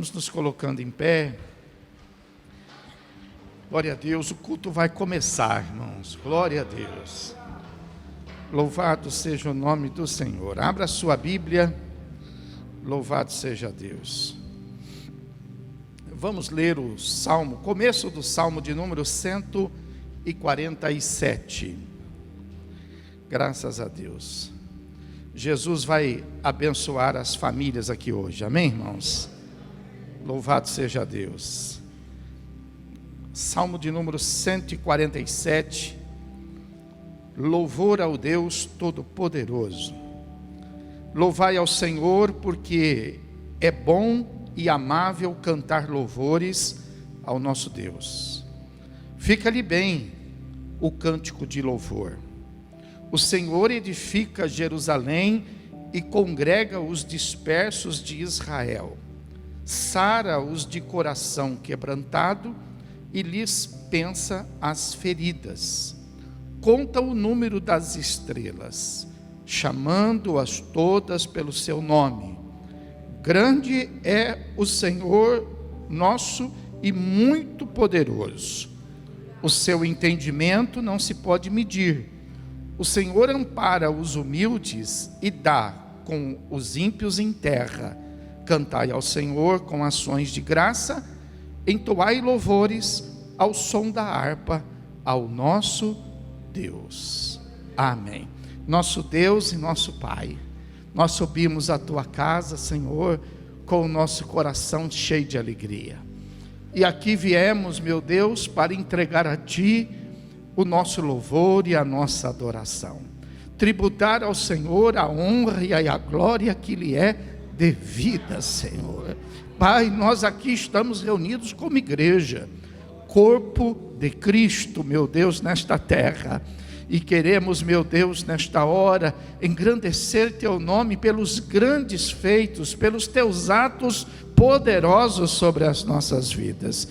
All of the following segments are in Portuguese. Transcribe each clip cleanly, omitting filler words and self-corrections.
Vamos nos colocando em pé. Glória a Deus, o culto vai começar, irmãos. Glória a Deus. Louvado seja o nome do Senhor. Abra a sua Bíblia. Louvado seja Deus. Vamos ler o Salmo, começo do Salmo de número 147. Graças a Deus. Jesus vai abençoar as famílias aqui hoje. Amém, irmãos? Louvado seja Deus. Salmo de número 147. Louvor ao Deus Todo-Poderoso. Louvai ao Senhor, porque é bom e amável cantar louvores ao nosso Deus. Fica-lhe bem o cântico de louvor. O Senhor edifica Jerusalém e congrega os dispersos de Israel. Sara os de coração quebrantado e lhes pensa as feridas. Conta o número das estrelas, chamando-as todas pelo seu nome. Grande é o Senhor nosso e muito poderoso. O seu entendimento não se pode medir. O Senhor ampara os humildes e dá com os ímpios em terra. Cantai ao Senhor com ações de graça, entoai louvores ao som da harpa ao nosso Deus. Amém. Nosso Deus e nosso Pai, nós subimos a tua casa, Senhor, com o nosso coração cheio de alegria. E aqui viemos, meu Deus, para entregar a ti o nosso louvor e a nossa adoração. Tributar ao Senhor a honra e a glória que lhe é devida, Senhor. Pai, nós aqui estamos reunidos como igreja, corpo de Cristo, meu Deus, nesta terra. E queremos, meu Deus, nesta hora, engrandecer teu nome pelos grandes feitos, pelos teus atos poderosos sobre as nossas vidas.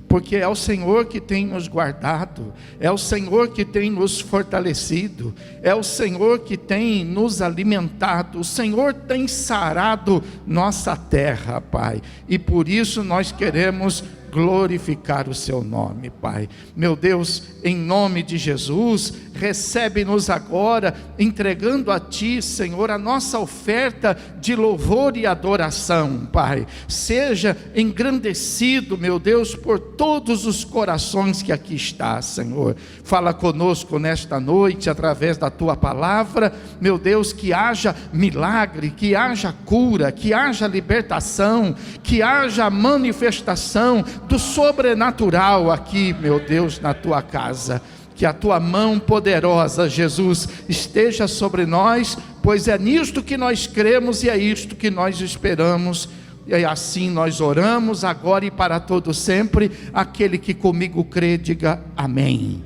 Porque é o Senhor que tem nos guardado, é o Senhor que tem nos fortalecido, é o Senhor que tem nos alimentado, o Senhor tem sarado nossa terra, Pai. E por isso nós queremos glorificar o seu nome, Pai. Meu Deus, em nome de Jesus, recebe-nos agora, entregando a ti, Senhor, a nossa oferta de louvor e adoração, Pai. Seja engrandecido, meu Deus, por todos os corações que aqui está, Senhor. Fala conosco nesta noite, através da tua palavra, meu Deus, que haja milagre, que haja cura, que haja libertação, que haja manifestação do sobrenatural aqui, meu Deus, na tua casa. Que a tua mão poderosa, Jesus, esteja sobre nós, pois é nisto que nós cremos e é isto que nós esperamos. E assim nós oramos agora e para todo sempre. Aquele que comigo crê, diga amém.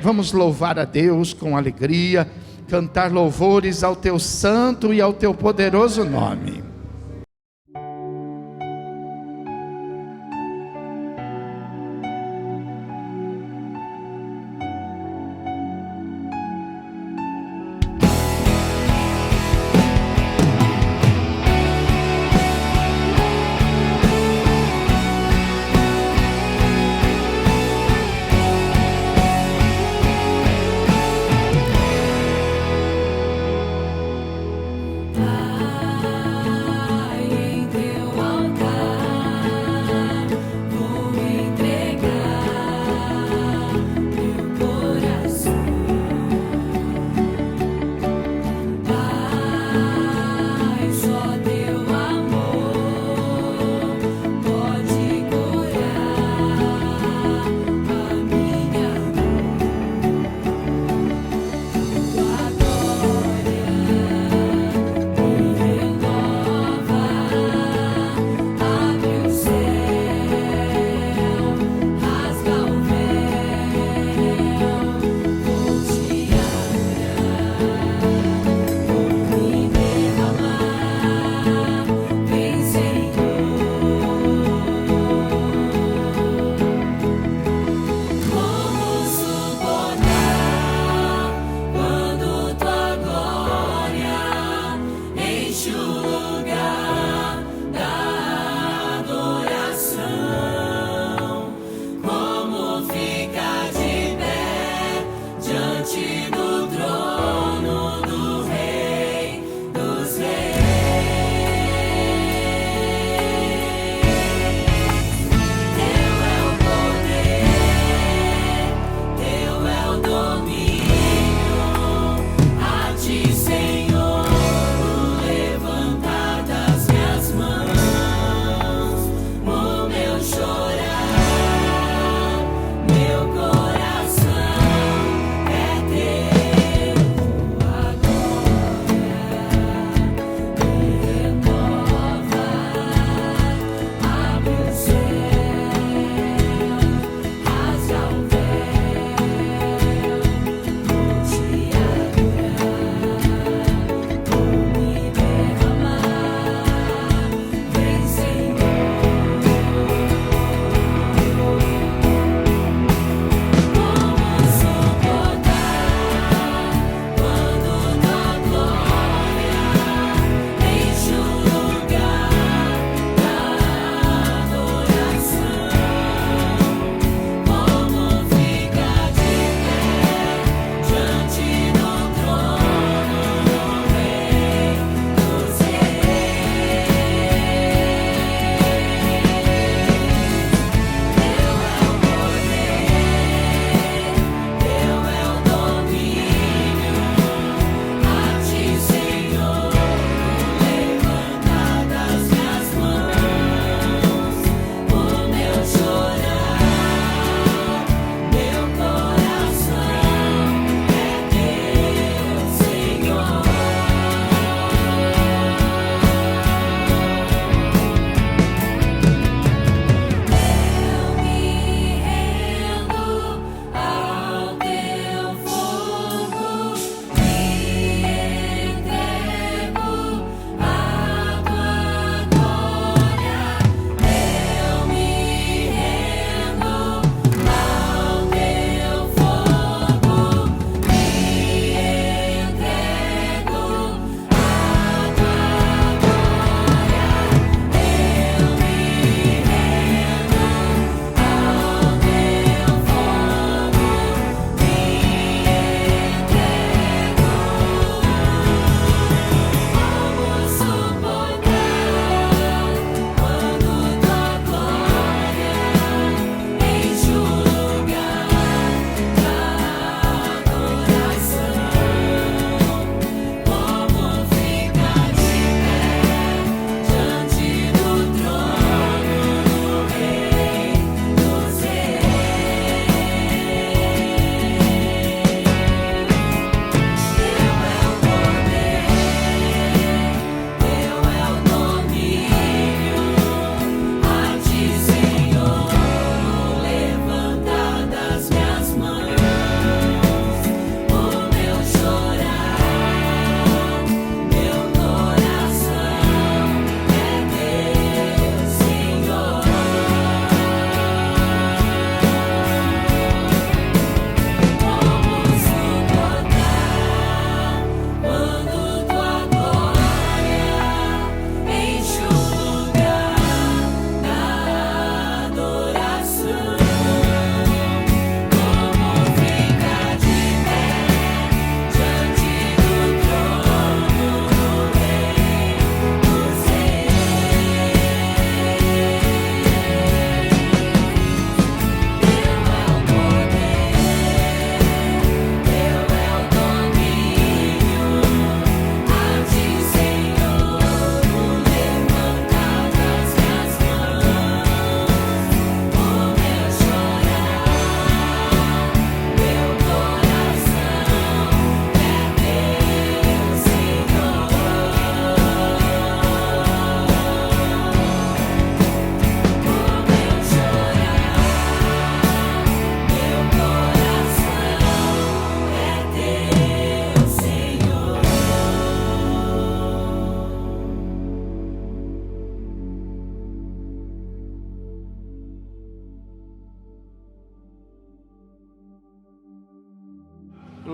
Vamos louvar a Deus com alegria, cantar louvores ao teu santo e ao teu poderoso nome.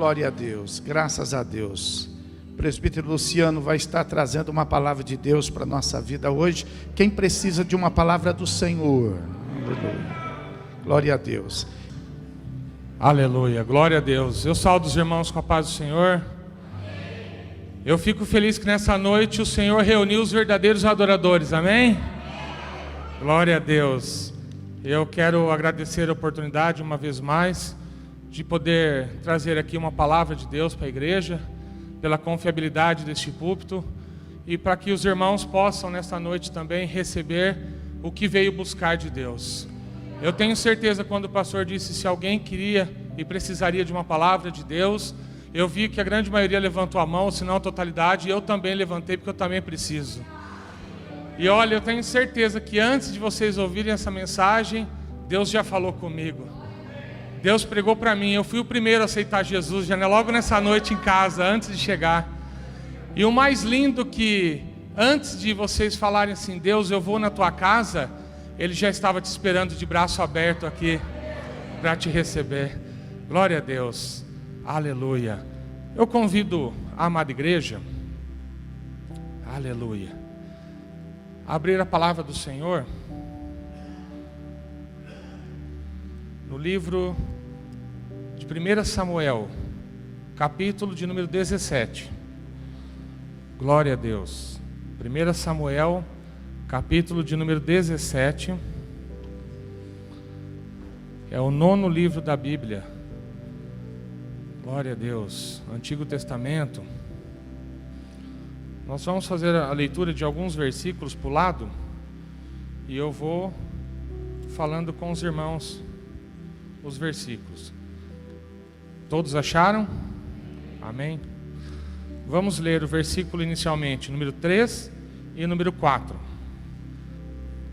Glória a Deus, graças a Deus. O presbítero Luciano vai estar trazendo uma palavra de Deus para a nossa vida hoje. Quem precisa de uma palavra do Senhor? Aleluia. Glória a Deus. Aleluia, glória a Deus. Eu saúdo os irmãos com a paz do Senhor. Eu fico feliz que nessa noite o Senhor reuniu os verdadeiros adoradores, amém? Glória a Deus. Eu quero agradecer a oportunidade uma vez mais de poder trazer aqui uma palavra de Deus para a igreja, pela confiabilidade deste púlpito, e para que os irmãos possam nessa noite também receber o que veio buscar de Deus. Eu tenho certeza, quando o pastor disse se alguém queria e precisaria de uma palavra de Deus, eu vi que a grande maioria levantou a mão, se não a totalidade, e eu também levantei porque eu também preciso. E olha, eu tenho certeza que antes de vocês ouvirem essa mensagem, Deus já falou comigo. Deus pregou para mim, eu fui o primeiro a aceitar Jesus, já logo nessa noite em casa, antes de chegar. E o mais lindo que, antes de vocês falarem assim, Deus, eu vou na tua casa, Ele já estava te esperando de braço aberto aqui, para te receber. Glória a Deus, aleluia. Eu convido a amada igreja, aleluia, a abrir a palavra do Senhor no livro de 1 Samuel, capítulo de número 17. Glória a Deus. 1 Samuel, capítulo de número 17. É o 9º livro da Bíblia. Glória a Deus. Antigo Testamento. Nós vamos fazer a leitura de alguns versículos para o lado, e eu vou falando com os irmãos os versículos. Todos acharam? Amém? Vamos ler o versículo inicialmente, número 3 e número 4.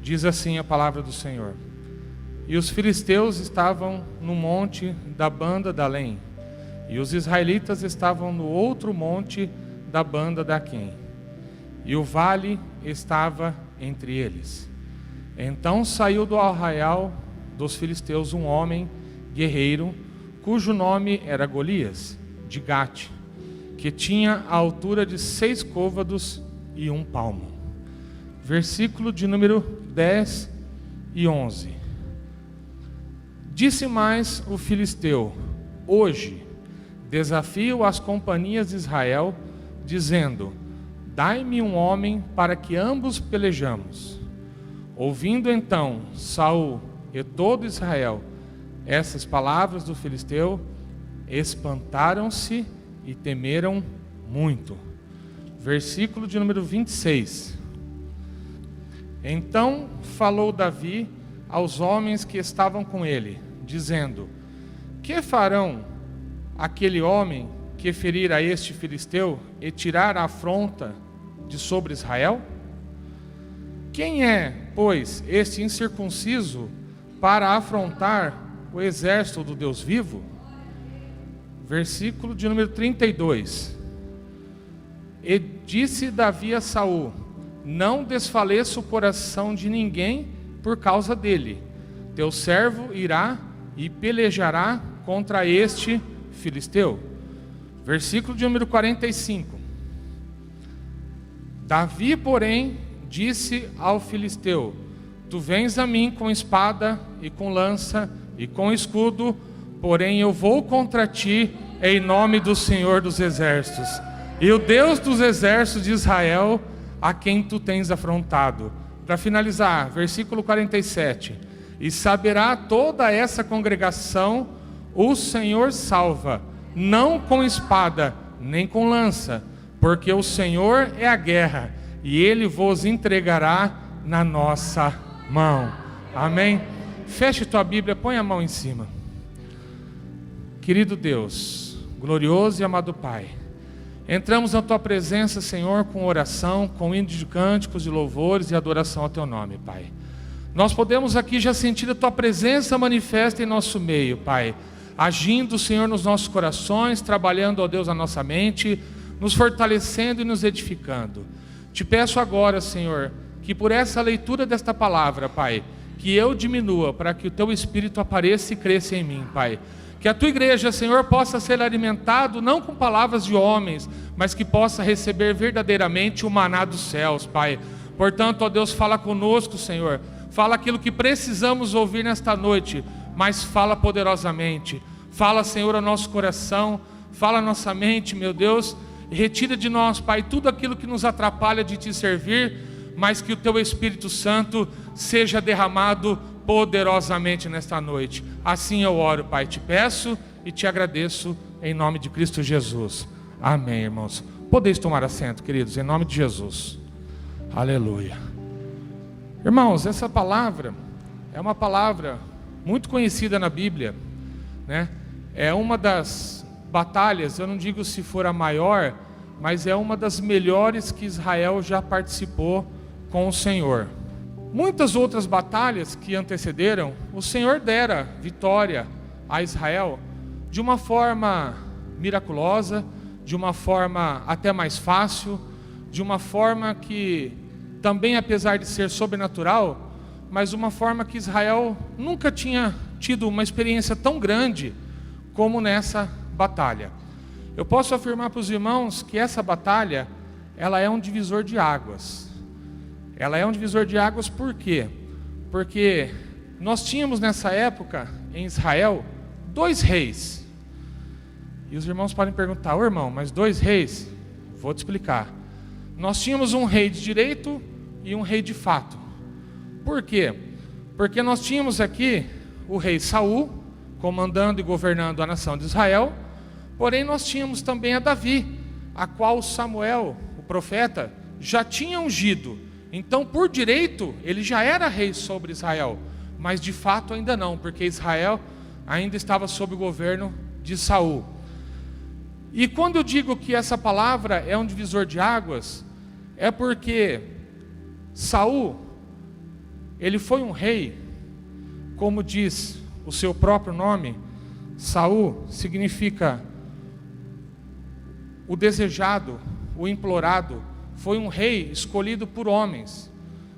Diz assim a palavra do Senhor: E os filisteus estavam no monte da banda de Além, e os israelitas estavam no outro monte da banda de Aquém, e o vale estava entre eles. Então saiu do arraial dos filisteus um homem guerreiro, cujo nome era Golias, de Gate, que tinha a altura de 6 côvados e 1 palmo. Versículo de número 10 e 11. Disse mais o filisteu: Hoje desafio as companhias de Israel, dizendo: Dai-me um homem para que ambos pelejamos. Ouvindo então Saul e todo Israel essas palavras do filisteu, espantaram-se e temeram muito. Versículo de número 26. Então falou Davi aos homens que estavam com ele, dizendo: Que farão aquele homem que ferir a este filisteu e tirar a afronta de sobre Israel? Quem é, pois, este incircunciso para afrontar o exército do Deus vivo? Versículo de número 32. E disse Davi a Saul: Não desfaleça o coração de ninguém por causa dele. Teu servo irá e pelejará contra este filisteu. Versículo de número 45. Davi, porém, disse ao filisteu: Tu vens a mim com espada e com lança e com escudo, porém eu vou contra ti em nome do Senhor dos Exércitos, e o Deus dos Exércitos de Israel, a quem tu tens afrontado. Para finalizar, versículo 47. E saberá toda essa congregação: o Senhor salva, não com espada, nem com lança, porque o Senhor é a guerra, e Ele vos entregará na nossa mão. Amém? Feche tua Bíblia, põe a mão em cima. Querido Deus, glorioso e amado Pai, entramos na tua presença, Senhor, com oração, com hino de cânticos, de louvores e adoração ao teu nome, Pai. Nós podemos aqui já sentir a tua presença manifesta em nosso meio, Pai, agindo, Senhor, nos nossos corações, trabalhando, ó Deus, a nossa mente, nos fortalecendo e nos edificando. Te peço agora, Senhor, que por essa leitura desta palavra, Pai, que eu diminua para que o teu Espírito apareça e cresça em mim, Pai. Que a tua igreja, Senhor, possa ser alimentado não com palavras de homens, mas que possa receber verdadeiramente o maná dos céus, Pai. Portanto, ó Deus, fala conosco, Senhor. Fala aquilo que precisamos ouvir nesta noite, mas fala poderosamente. Fala, Senhor, ao nosso coração, fala à nossa mente, meu Deus, e retira de nós, Pai, tudo aquilo que nos atrapalha de Te servir, mas que o Teu Espírito Santo seja derramado poderosamente nesta noite. Assim eu oro, Pai, Te peço e Te agradeço em nome de Cristo Jesus. Amém, irmãos. Podeis tomar assento, queridos, em nome de Jesus. Aleluia. Irmãos, essa palavra é uma palavra muito conhecida na Bíblia, né? É uma das batalhas, eu não digo se for a maior, mas é uma das melhores que Israel já participou com o Senhor. Muitas outras batalhas que antecederam, o Senhor dera vitória a Israel de uma forma miraculosa, de uma forma até mais fácil, de uma forma que também, apesar de ser sobrenatural, mas uma forma que Israel nunca tinha tido uma experiência tão grande como nessa batalha. Eu posso afirmar para os irmãos que essa batalha, ela é um divisor de águas. Ela é um divisor de águas por quê? Porque nós tínhamos nessa época, em Israel, 2 reis. E os irmãos podem perguntar, ô irmão, mas 2 reis? Vou te explicar. Nós tínhamos um rei de direito e um rei de fato. Por quê? Porque nós tínhamos aqui o rei Saul, comandando e governando a nação de Israel, porém nós tínhamos também a Davi, a qual Samuel, o profeta, já tinha ungido. Então, por direito, ele já era rei sobre Israel, mas de fato ainda não, porque Israel ainda estava sob o governo de Saul. E quando eu digo que essa palavra é um divisor de águas, é porque Saul, ele foi um rei, como diz o seu próprio nome. Saul significa o desejado, o implorado. Foi um rei escolhido por homens,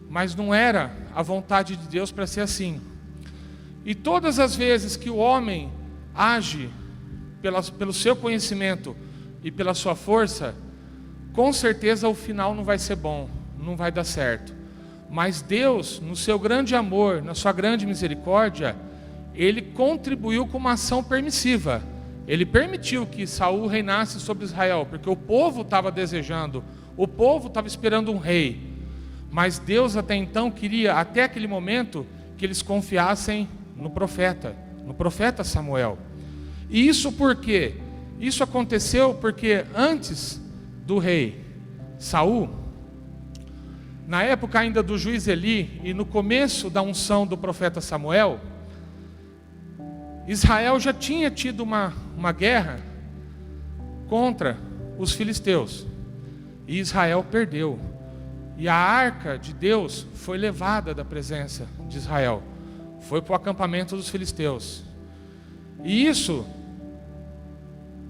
mas não era a vontade de Deus para ser assim. E todas as vezes que o homem age pelo seu conhecimento e pela sua força, com certeza o final não vai ser bom, não vai dar certo. Mas Deus, no seu grande amor, na sua grande misericórdia, Ele contribuiu com uma ação permissiva. Ele permitiu que Saul reinasse sobre Israel, porque o povo estava desejando, o povo estava esperando um rei. Mas Deus até então queria, até aquele momento, que eles confiassem no profeta Samuel. E isso por quê? Isso aconteceu porque antes do rei Saul, na época ainda do juiz Eli e no começo da unção do profeta Samuel, Israel já tinha tido uma guerra contra os filisteus. E Israel perdeu. E a arca de Deus foi levada da presença de Israel. Foi para o acampamento dos filisteus. E isso,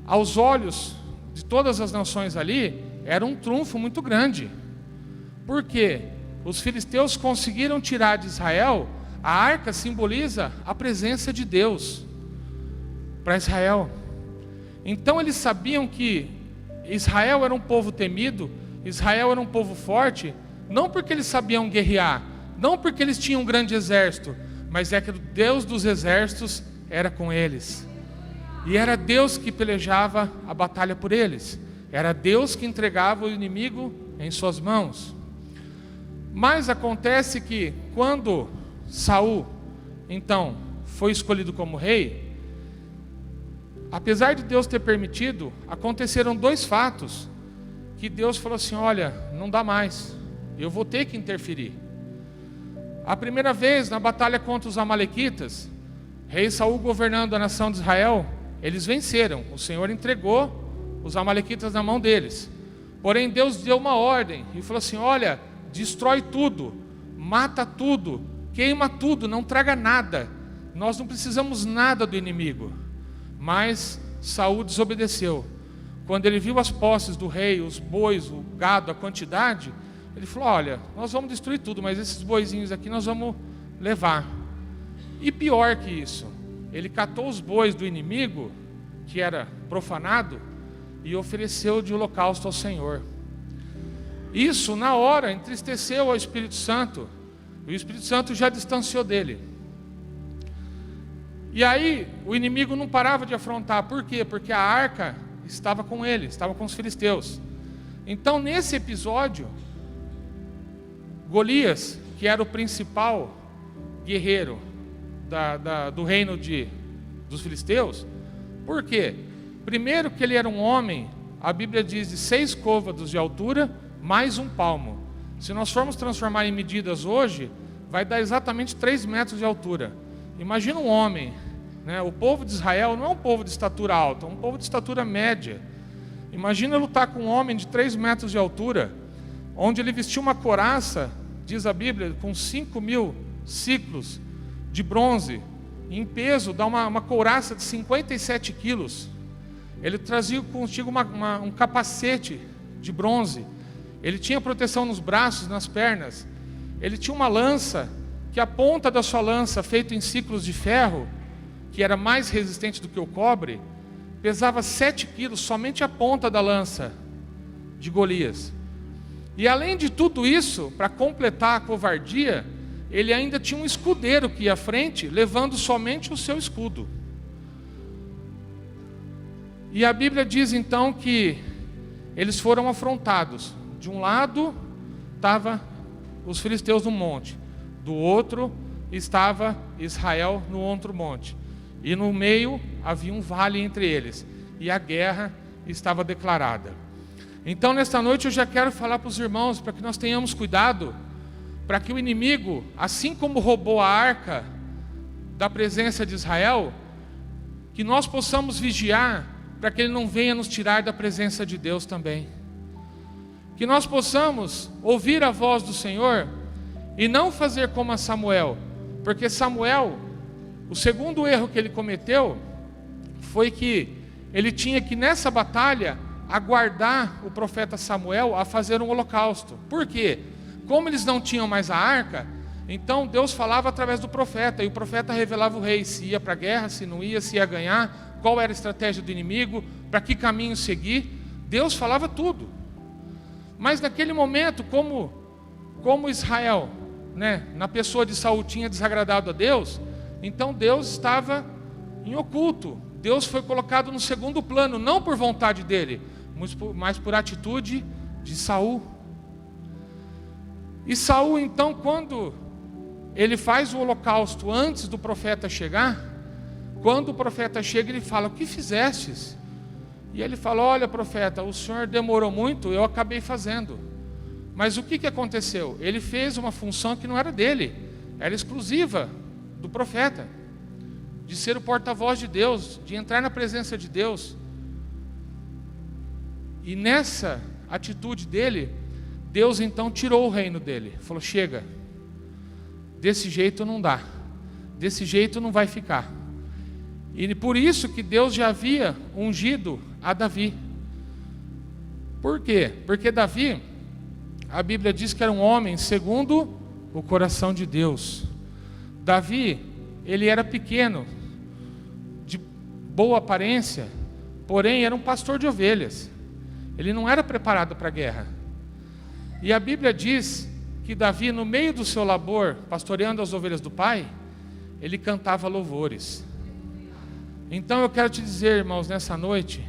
aos olhos de todas as nações ali, era um trunfo muito grande. Porque os filisteus conseguiram tirar de Israel, a arca simboliza a presença de Deus para Israel. Então eles sabiam que Israel era um povo temido, Israel era um povo forte, não porque eles sabiam guerrear, não porque eles tinham um grande exército, mas é que o Deus dos exércitos era com eles. E era Deus que pelejava a batalha por eles. Era Deus que entregava o inimigo em suas mãos. Mas acontece que quando Saul, então, foi escolhido como rei, apesar de Deus ter permitido, aconteceram 2 fatos que Deus falou assim: olha, não dá mais, eu vou ter que interferir. A primeira vez, na batalha contra os amalequitas, rei Saul governando a nação de Israel, eles venceram, o Senhor entregou os amalequitas na mão deles. Porém Deus deu uma ordem e falou assim: olha, destrói tudo, mata tudo, queima tudo, não traga nada, nós não precisamos nada do inimigo. Mas Saul desobedeceu. Quando ele viu as posses do rei, os bois, o gado, a quantidade, ele falou: olha, nós vamos destruir tudo, mas esses boizinhos aqui nós vamos levar. E pior que isso, ele catou os bois do inimigo, que era profanado, e ofereceu de holocausto ao Senhor. Isso, na hora, entristeceu ao Espírito Santo. E o Espírito Santo já distanciou dele. E aí, o inimigo não parava de afrontar. Por quê? Porque a arca estava com ele, estava com os filisteus. Então, nesse episódio, Golias, que era o principal guerreiro do reino dos filisteus, por quê? Primeiro que ele era um homem, a Bíblia diz, de 6 côvados de altura, mais 1 palmo. Se nós formos transformar em medidas hoje, vai dar exatamente 3 metros de altura. Imagina um homem, né? O povo de Israel não é um povo de estatura alta, é um povo de estatura média. Imagina lutar com um homem de 3 metros de altura, onde ele vestiu uma couraça, diz a Bíblia, com 5.000 ciclos de bronze, e em peso dá uma couraça de 57 quilos. Ele trazia consigo um capacete de bronze. Ele tinha proteção nos braços, nas pernas. Ele tinha uma lança, que a ponta da sua lança, feita em ciclos de ferro, que era mais resistente do que o cobre, pesava 7 quilos, somente a ponta da lança de Golias. E além de tudo isso, para completar a covardia, ele ainda tinha um escudeiro que ia à frente, levando somente o seu escudo. E a Bíblia diz então que eles foram afrontados. De um lado estava os filisteus no monte, do outro estava Israel no outro monte, e no meio havia um vale entre eles, e a guerra estava declarada. Então nesta noite eu já quero falar para os irmãos, para que nós tenhamos cuidado, para que o inimigo, assim como roubou a arca da presença de Israel, que nós possamos vigiar, para que ele não venha nos tirar da presença de Deus também. Que nós possamos ouvir a voz do Senhor e não fazer como a Samuel, porque Samuel, o segundo erro que ele cometeu foi que ele tinha que nessa batalha aguardar o profeta Samuel a fazer um holocausto. Por quê? Como eles não tinham mais a arca, então Deus falava através do profeta, e o profeta revelava o rei, se ia para a guerra, se não ia, se ia ganhar, qual era a estratégia do inimigo, para que caminho seguir. Deus falava tudo. Mas naquele momento, como Israel, né, na pessoa de Saul, tinha desagradado a Deus, então Deus estava em oculto. Deus foi colocado no segundo plano, não por vontade dele, mas por atitude de Saul. E Saul, então, quando ele faz o holocausto antes do profeta chegar, quando o profeta chega, ele fala: o que fizestes? E ele fala: olha, profeta, o senhor demorou muito, eu acabei fazendo. Mas o que aconteceu? Ele fez uma função que não era dele, era exclusiva do profeta, de ser o porta-voz de Deus, de entrar na presença de Deus. E nessa atitude dele, Deus então tirou o reino dele, falou: chega, desse jeito não dá, desse jeito não vai ficar. E por isso que Deus já havia ungido a Davi. Por quê? Porque Davi, a Bíblia diz que era um homem segundo o coração de Deus. Davi, ele era pequeno, de boa aparência, porém era um pastor de ovelhas. Ele não era preparado para a guerra. E a Bíblia diz que Davi, no meio do seu labor, pastoreando as ovelhas do pai, ele cantava louvores. Então eu quero te dizer, irmãos, nessa noite,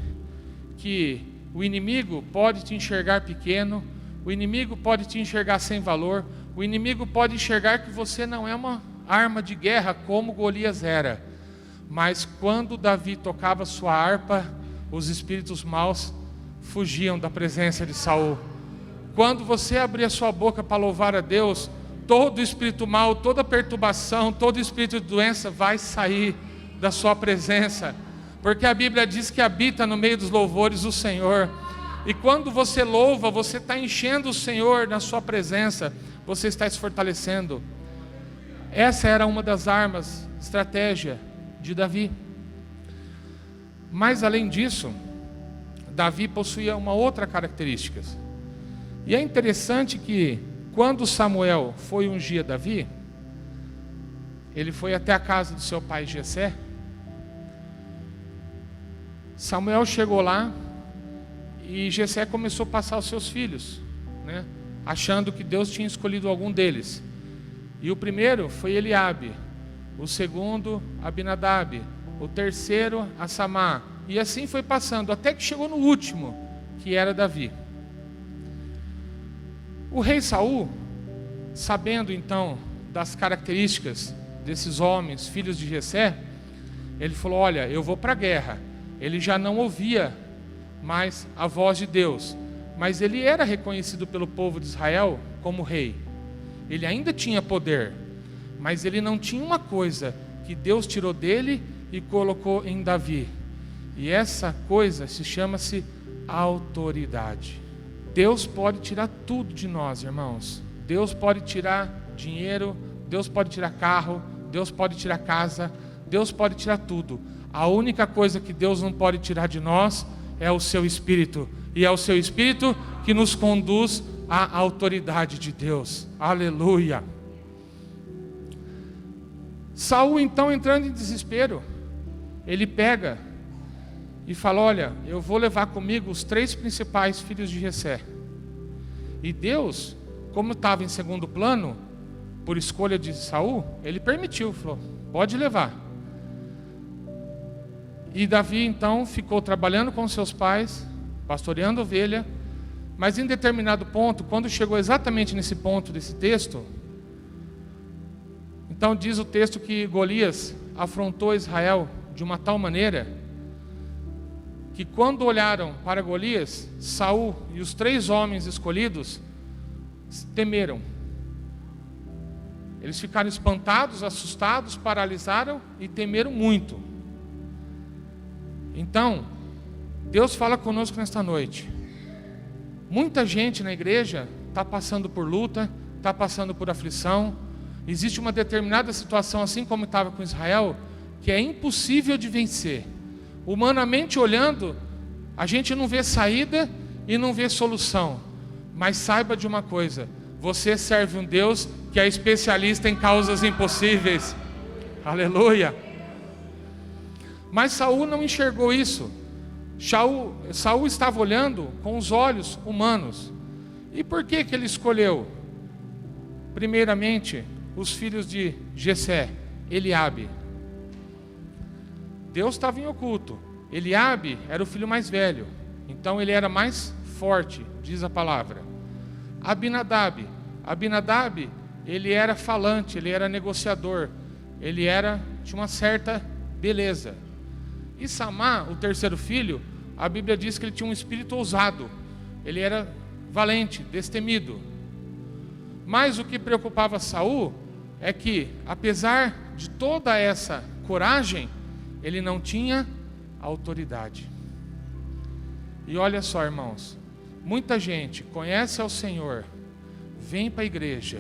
que o inimigo pode te enxergar pequeno, o inimigo pode te enxergar sem valor, o inimigo pode enxergar que você não é uma arma de guerra como Golias era. Mas quando Davi tocava sua harpa, os espíritos maus fugiam da presença de Saul. Quando você abria sua boca para louvar a Deus, todo espírito mau, toda perturbação, todo espírito de doença vai sair da sua presença, porque a Bíblia diz que habita no meio dos louvores o Senhor. E quando você louva, você está enchendo o Senhor na sua presença, você está se fortalecendo. Essa era uma das armas, estratégia de Davi. Mas além disso, Davi possuía uma outra característica. E é interessante que quando Samuel foi ungir Davi, ele foi até a casa do seu pai Jessé, Samuel chegou lá e Jessé começou a passar os seus filhos, né? Achando que Deus tinha escolhido algum deles. E o primeiro foi Eliabe, o segundo Abinadab, o terceiro Assamá, e assim foi passando, até que chegou no último, que era Davi. O rei Saul, sabendo então das características desses homens, filhos de Jessé, ele falou: olha, eu vou para a guerra. Ele já não ouvia mais a voz de Deus, mas ele era reconhecido pelo povo de Israel como rei. Ele ainda tinha poder, mas ele não tinha uma coisa que Deus tirou dele e colocou em Davi. E essa coisa chama-se autoridade. Deus pode tirar tudo de nós, irmãos. Deus pode tirar dinheiro, Deus pode tirar carro, Deus pode tirar casa, Deus pode tirar tudo. A única coisa que Deus não pode tirar de nós é o seu Espírito. E é o seu Espírito que nos conduz à autoridade de Deus. Aleluia. Saul então, entrando em desespero, ele pega e fala: olha, eu vou levar comigo os 3 principais filhos de Jessé. E Deus, como estava em segundo plano, por escolha de Saul, ele permitiu, falou: pode levar. E Davi então ficou trabalhando com seus pais, pastoreando ovelha, mas em determinado ponto, quando chegou exatamente nesse ponto desse texto, então diz o texto que Golias afrontou Israel de uma tal maneira que quando olharam para Golias, Saul e os 3 homens escolhidos temeram. Eles ficaram espantados, assustados, paralisaram e temeram muito. Então, Deus fala conosco nesta noite. Muita gente na igreja está passando por luta, está passando por aflição. Existe uma determinada situação, assim como estava com Israel, que é impossível de vencer. Humanamente olhando, a gente não vê saída e não vê solução. Mas saiba de uma coisa: você serve um Deus que é especialista em causas impossíveis. Aleluia. Mas Saul não enxergou isso. Saul estava olhando com os olhos humanos. E por que ele escolheu? Primeiramente, os filhos de Jessé, Eliabe. Deus estava em oculto. Eliabe era o filho mais velho, então ele era mais forte, diz a palavra. Abinadab, ele era falante, ele era negociador, ele tinha uma certa beleza. E Samá, o terceiro filho, a Bíblia diz que ele tinha um espírito ousado, ele era valente, destemido. Mas o que preocupava Saul é que, apesar de toda essa coragem, ele não tinha autoridade. E olha só, irmãos, muita gente conhece ao Senhor, vem para a igreja,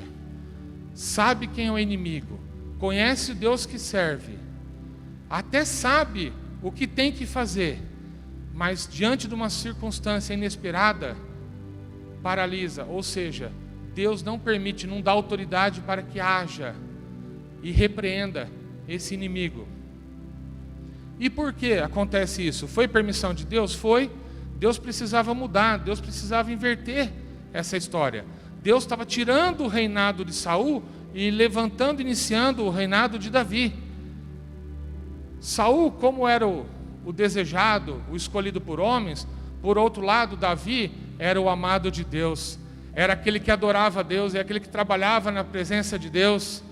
sabe quem é o inimigo, conhece o Deus que serve, até sabe o que tem que fazer, mas diante de uma circunstância inesperada, paralisa. Ou seja, Deus não permite, não dá autoridade para que haja e repreenda esse inimigo. E por que acontece isso? Foi permissão de Deus? Foi. Deus precisava mudar, Deus precisava inverter essa história. Deus estava tirando o reinado de Saul e levantando, iniciando o reinado de Davi. Saul, como era o desejado, o escolhido por homens, por outro lado, Davi era o amado de Deus, era aquele que adorava a Deus, é aquele que trabalhava na presença de Deus.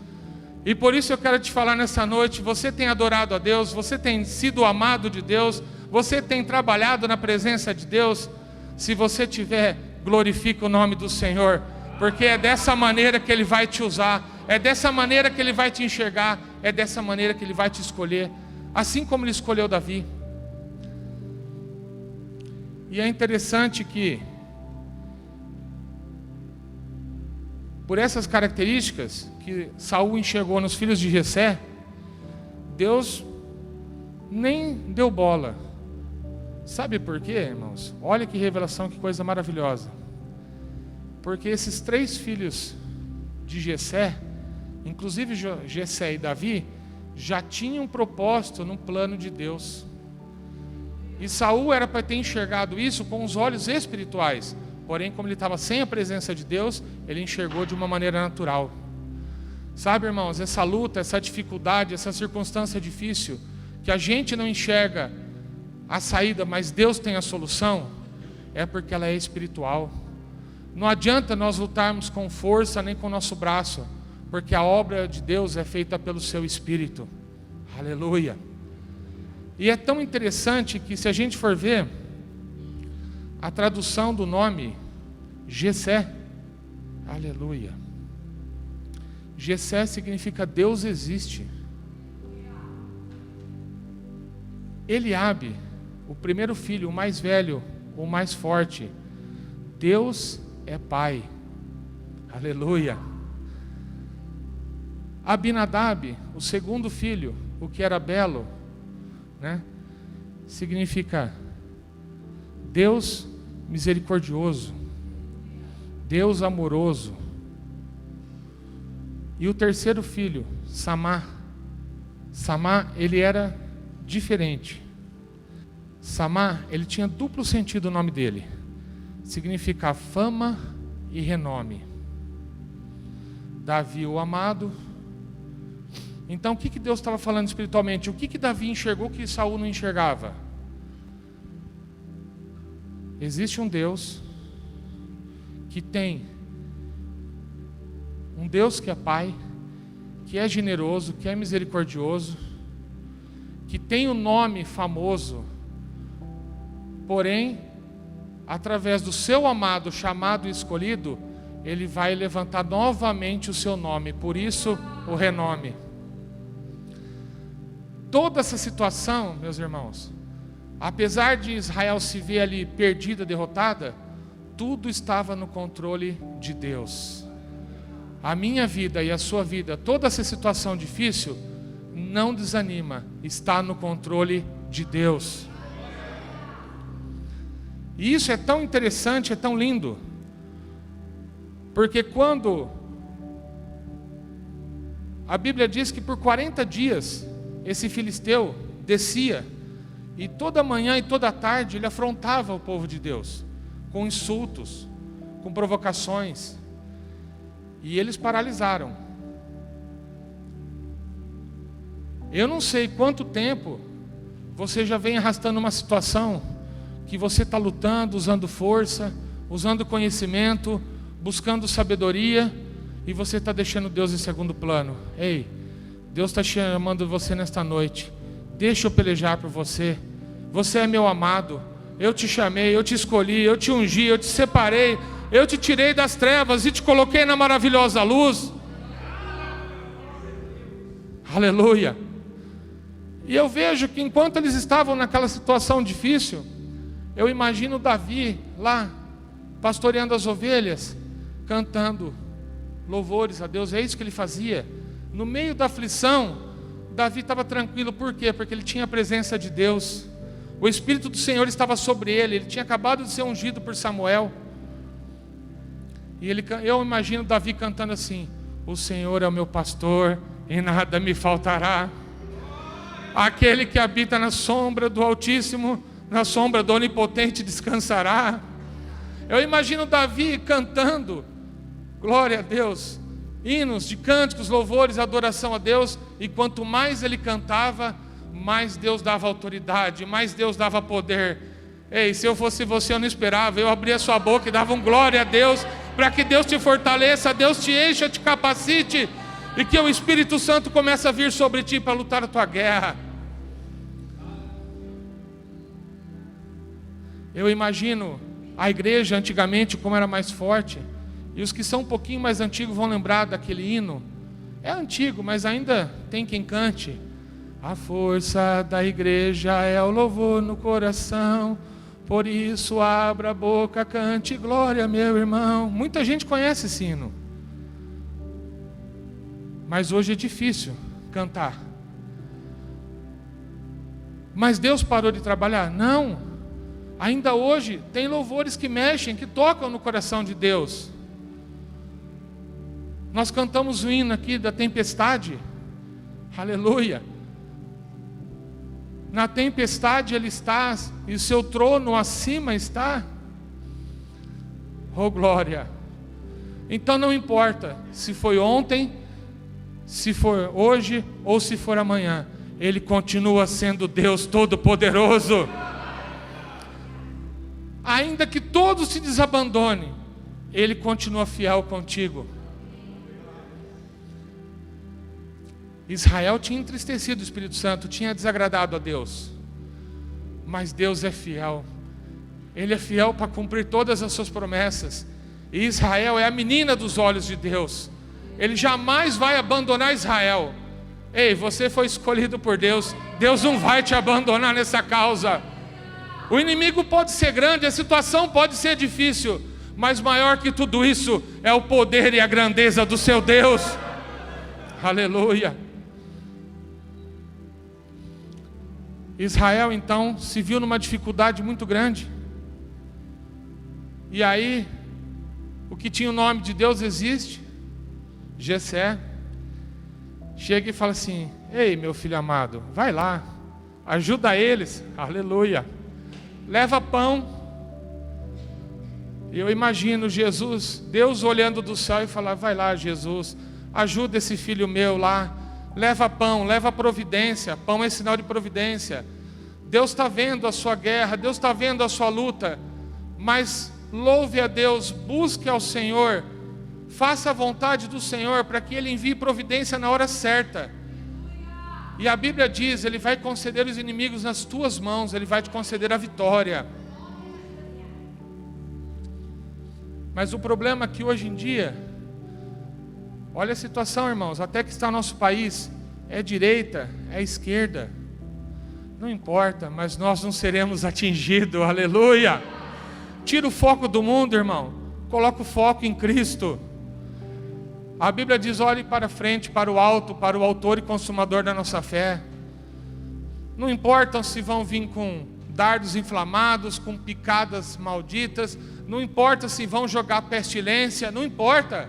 E por isso eu quero te falar nessa noite: você tem adorado a Deus, você tem sido amado de Deus, você tem trabalhado na presença de Deus. Se você tiver, glorifique o nome do Senhor, porque é dessa maneira que Ele vai te usar, é dessa maneira que Ele vai te enxergar, é dessa maneira que Ele vai te escolher, assim como Ele escolheu Davi. E é interessante que, por essas características que Saul enxergou nos filhos de Jessé, Deus nem deu bola. Sabe por quê, irmãos? Olha que revelação, que coisa maravilhosa. Porque esses 3 filhos de Jessé, inclusive Jessé e Davi, já tinham um propósito no plano de Deus. E Saul era para ter enxergado isso com os olhos espirituais. Porém, como ele estava sem a presença de Deus, ele enxergou de uma maneira natural. Sabe, irmãos, essa luta, essa dificuldade, essa circunstância difícil, que a gente não enxerga a saída, mas Deus tem a solução, é porque ela é espiritual. Não adianta nós lutarmos com força nem com o nosso braço, porque a obra de Deus é feita pelo seu Espírito. Aleluia. E é tão interessante que, se a gente for ver a tradução do nome Jessé, aleluia, Jessé significa Deus existe. Eliabe, o primeiro filho, o mais velho, o mais forte, Deus é Pai. Aleluia. Abinadab, o segundo filho, o que era belo, né? Significa Deus misericordioso, Deus amoroso. E o terceiro filho, Samá, ele era diferente. Samá, ele tinha duplo sentido o nome dele. Significa fama e renome. Davi, o amado. Então, o que Deus estava falando espiritualmente? O que Davi enxergou que Saul não enxergava? Existe um Deus que tem um Deus que é Pai, que é generoso, que é misericordioso, que tem um nome famoso, porém, através do seu amado, chamado e escolhido, ele vai levantar novamente o seu nome, por isso o renome. Toda essa situação, meus irmãos, apesar de Israel se ver ali perdida, derrotada, tudo estava no controle de Deus. A minha vida e a sua vida, toda essa situação difícil, não desanima, está no controle de Deus. E isso é tão interessante, é tão lindo, porque quando a Bíblia diz que por 40 dias esse filisteu descia, e toda manhã e toda tarde ele afrontava o povo de Deus, com insultos, com provocações, e eles paralisaram. Eu não sei quanto tempo você já vem arrastando uma situação que você está lutando, usando força, usando conhecimento, buscando sabedoria, e você está deixando Deus em segundo plano. Ei, Deus está chamando você nesta noite. Deixa eu pelejar por você. Você é meu amado. Eu te chamei, eu te escolhi, eu te ungi, eu te separei, eu te tirei das trevas e te coloquei na maravilhosa luz. Aleluia. E eu vejo que enquanto eles estavam naquela situação difícil, eu imagino Davi lá, pastoreando as ovelhas, cantando louvores a Deus. É isso que ele fazia. No meio da aflição, Davi estava tranquilo. Por quê? Porque ele tinha a presença de Deus. O Espírito do Senhor estava sobre ele. Ele tinha acabado de ser ungido por Samuel. E eu imagino Davi cantando assim: o Senhor é o meu pastor e nada me faltará. Aquele que habita na sombra do Altíssimo, na sombra do Onipotente descansará. Eu imagino Davi cantando, glória a Deus, hinos de cânticos, louvores, adoração a Deus. E quanto mais ele cantava, mais Deus dava autoridade, mais Deus dava poder. Ei, se eu fosse você, eu não esperava. Eu abria sua boca e dava um glória a Deus, para que Deus te fortaleça, Deus te encha, te capacite, e que o Espírito Santo comece a vir sobre ti para lutar a tua guerra. Eu imagino a igreja antigamente como era mais forte. E os que são um pouquinho mais antigos vão lembrar daquele hino. É antigo, mas ainda tem quem cante. A força da igreja é o louvor no coração, por isso abra a boca, cante glória, meu irmão. Muita gente conhece esse hino, mas hoje é difícil cantar. Mas Deus parou de trabalhar? Não. Ainda hoje tem louvores que mexem, que tocam no coração de Deus. Nós cantamos o hino aqui da tempestade. Aleluia. Na tempestade Ele está, e o seu trono acima está. Oh glória! Então não importa se foi ontem, se for hoje ou se for amanhã, Ele continua sendo Deus Todo-Poderoso. Ainda que todos se desabandonem, Ele continua fiel contigo. Israel tinha entristecido o Espírito Santo, tinha desagradado a Deus. Mas Deus é fiel. Ele é fiel para cumprir todas as suas promessas. E Israel é a menina dos olhos de Deus. Ele jamais vai abandonar Israel. Ei, você foi escolhido por Deus. Deus não vai te abandonar nessa causa. O inimigo pode ser grande, a situação pode ser difícil, mas maior que tudo isso é o poder e a grandeza do seu Deus. Aleluia. Israel então se viu numa dificuldade muito grande. E aí, o que tinha o nome de Deus existe. Jessé chega e fala assim: ei, meu filho amado, vai lá, ajuda eles. Aleluia. Leva pão. E eu imagino Jesus, Deus olhando do céu e falar: vai lá, Jesus, ajuda esse filho meu lá. Leva pão, leva providência. Pão é sinal de providência. Deus está vendo a sua guerra, Deus está vendo a sua luta. Mas louve a Deus, busque ao Senhor, faça a vontade do Senhor, para que Ele envie providência na hora certa. E a Bíblia diz: Ele vai conceder os inimigos nas tuas mãos, Ele vai te conceder a vitória. Mas o problema é que hoje em dia, olha a situação, irmãos, até que está no nosso país, é direita, é esquerda, não importa, mas nós não seremos atingidos, aleluia. Tira o foco do mundo, irmão, coloca o foco em Cristo. A Bíblia diz: olhe para frente, para o alto, para o autor e consumador da nossa fé. Não importa se vão vir com dardos inflamados, com picadas malditas, não importa se vão jogar pestilência, não importa.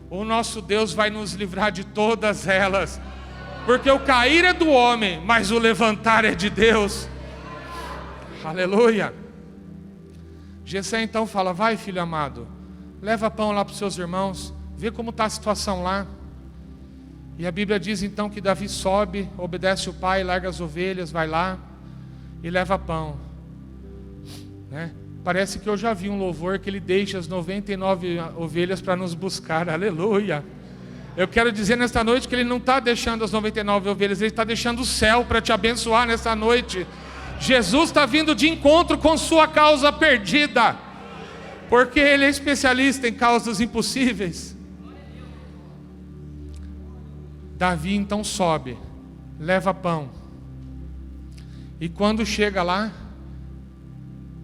O nosso Deus vai nos livrar de todas elas, porque o cair é do homem, mas o levantar é de Deus. Aleluia. Jessé então fala: vai, filho amado, leva pão lá para os seus irmãos, vê como está a situação lá. E a Bíblia diz então que Davi sobe, obedece o pai, larga as ovelhas, vai lá e leva pão, né? Parece que eu já vi um louvor que ele deixa as 99 ovelhas para nos buscar, aleluia. Eu quero dizer nesta noite que Ele não está deixando as 99 ovelhas, Ele está deixando o céu para te abençoar nesta noite. Jesus está vindo de encontro com sua causa perdida, porque Ele é especialista em causas impossíveis. Davi então sobe, leva pão, e quando chega lá,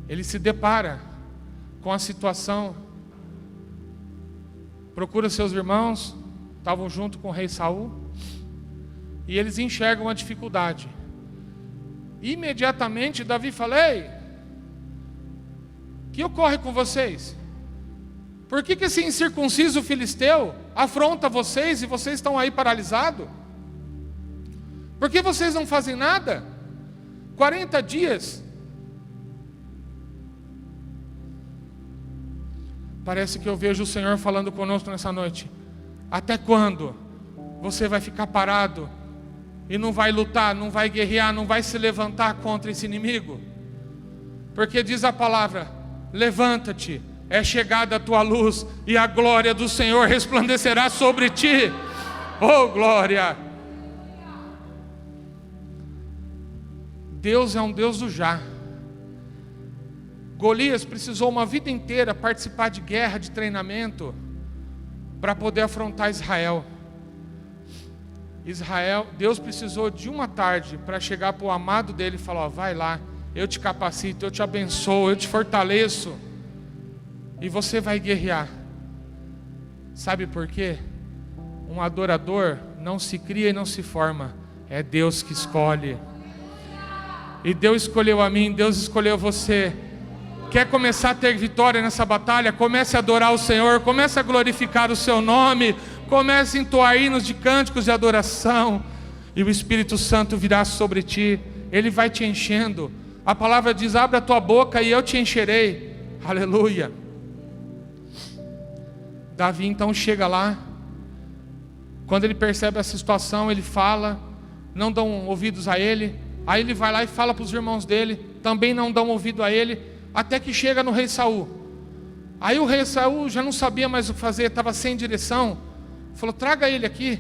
ele se depara com a situação, procura seus irmãos, estavam junto com o rei Saul, e eles enxergam a dificuldade. Imediatamente Davi fala: ei, o que ocorre com vocês? Por que esse incircunciso filisteu afronta vocês e vocês estão aí paralisados? Por que vocês não fazem nada? 40 dias. Parece que eu vejo o Senhor falando conosco nessa noite: até quando você vai ficar parado e não vai lutar, não vai guerrear, não vai se levantar contra esse inimigo? Porque diz a palavra: levanta-te, é chegada a tua luz, e a glória do Senhor resplandecerá sobre ti. Oh glória! Deus é um Deus do já. Golias precisou uma vida inteira participar de guerra, de treinamento, para poder afrontar Israel. Deus precisou de uma tarde para chegar para o amado dele e falar: ó, vai lá, eu te capacito, eu te abençoo, eu te fortaleço, e você vai guerrear. Sabe por quê? Um adorador não se cria e não se forma, é Deus que escolhe. E Deus escolheu a mim, Deus escolheu você. Quer começar a ter vitória nessa batalha? Comece a adorar o Senhor, comece a glorificar o seu nome, comece a entoar hinos de cânticos de adoração, e o Espírito Santo virá sobre ti, Ele vai te enchendo. A palavra diz: abre a tua boca e eu te encherei. Aleluia. Davi então chega lá. Quando ele percebe essa situação, ele fala, não dão ouvidos a ele. Aí ele vai lá e fala para os irmãos dele, também não dão ouvido a ele, até que chega no rei Saul. Aí o rei Saul já não sabia mais o que fazer, estava sem direção. Falou: traga ele aqui.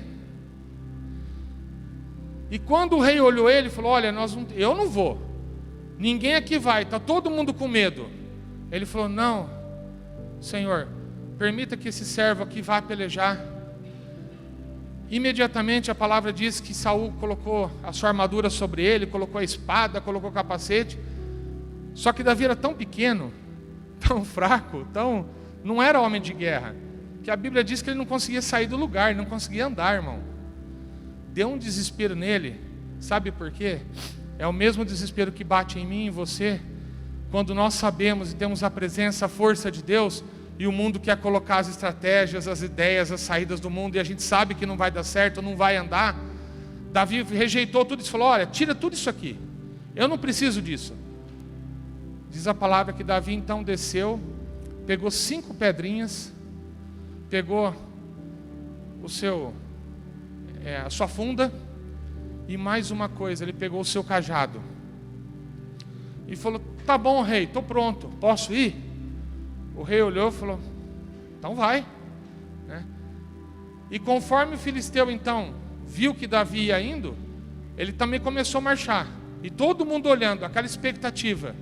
E quando o rei olhou ele, falou: olha, eu não vou, ninguém aqui vai, está todo mundo com medo. Ele falou: não, Senhor, permita que esse servo aqui vá pelejar. Imediatamente a palavra diz que Saul colocou a sua armadura sobre ele, colocou a espada, colocou o capacete. Só que Davi era tão pequeno, tão fraco, não era homem de guerra, que a Bíblia diz que ele não conseguia sair do lugar, ele não conseguia andar, irmão. Deu um desespero nele. Sabe por quê? É o mesmo desespero que bate em mim e em você, quando nós sabemos e temos a presença, a força de Deus, e o mundo quer colocar as estratégias, as ideias, as saídas do mundo, e a gente sabe que não vai dar certo, não vai andar. Davi rejeitou tudo isso, falou: olha, tira tudo isso aqui, eu não preciso disso. Diz a palavra que Davi então desceu, pegou 5 pedrinhas, pegou a sua funda, e mais uma coisa, ele pegou o seu cajado, e falou: tá bom, rei, estou pronto, posso ir? O rei olhou e falou: então vai, né? E conforme o filisteu então viu que Davi ia indo, ele também começou a marchar, e todo mundo olhando, aquela expectativa.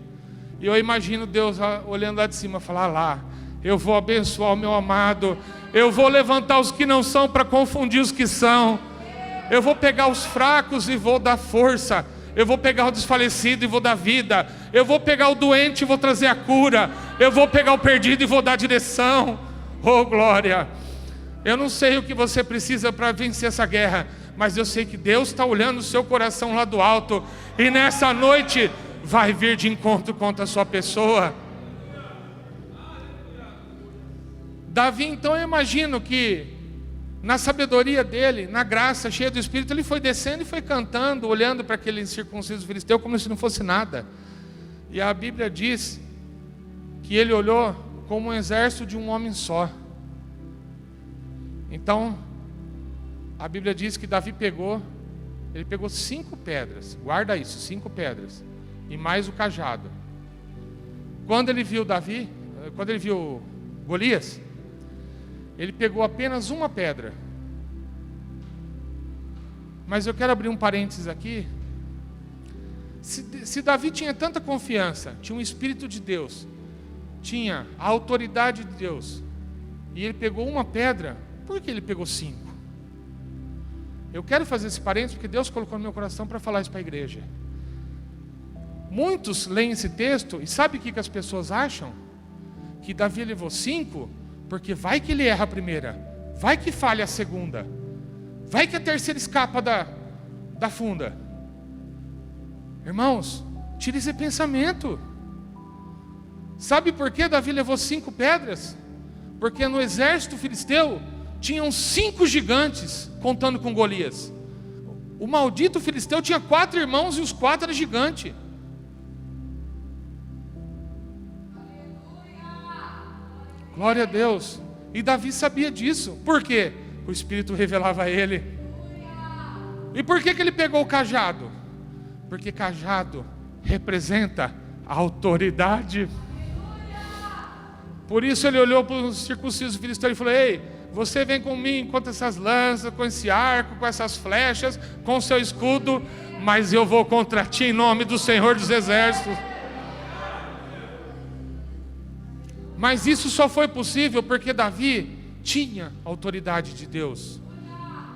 E eu imagino Deus olhando lá de cima, falar: lá, eu vou abençoar o meu amado, eu vou levantar os que não são para confundir os que são, eu vou pegar os fracos e vou dar força, eu vou pegar o desfalecido e vou dar vida, eu vou pegar o doente e vou trazer a cura, eu vou pegar o perdido e vou dar direção. Oh glória! Eu não sei o que você precisa para vencer essa guerra, mas eu sei que Deus está olhando o seu coração lá do alto, e nessa noite vai vir de encontro contra a sua pessoa. Davi então, eu imagino que na sabedoria dele, na graça, cheia do Espírito, ele foi descendo e foi cantando, olhando para aquele incircunciso filisteu como se não fosse nada. E a Bíblia diz que ele olhou como um exército de um homem só. Então, a Bíblia diz que Davi pegou 5 pedras, guarda isso, 5 pedras, e mais o cajado. Quando ele viu Golias, ele pegou apenas uma pedra. Mas eu quero abrir um parênteses aqui. Se Davi tinha tanta confiança, tinha um Espírito de Deus, tinha a autoridade de Deus, e ele pegou uma pedra, por que ele pegou 5? Eu quero fazer esse parênteses porque Deus colocou no meu coração para falar isso para a igreja. Muitos leem esse texto e sabe o que as pessoas acham? Que Davi levou 5 porque vai que ele erra a primeira, vai que falha a segunda, vai que a terceira escapa da funda. Irmãos, tire esse pensamento. Sabe por que Davi levou 5 pedras? Porque no exército filisteu tinham 5 gigantes contando com Golias. O maldito filisteu tinha 4 irmãos e os 4 eram gigantes. Glória a Deus. E Davi sabia disso. Por quê? O Espírito revelava a ele. E por que ele pegou o cajado? Porque cajado representa a autoridade. Por isso ele olhou para o circunciso filisteu e falou: ei, você vem comigo contra essas lanças, com esse arco, com essas flechas, com o seu escudo, mas eu vou contra ti em nome do Senhor dos Exércitos. Mas isso só foi possível porque Davi tinha a autoridade de Deus.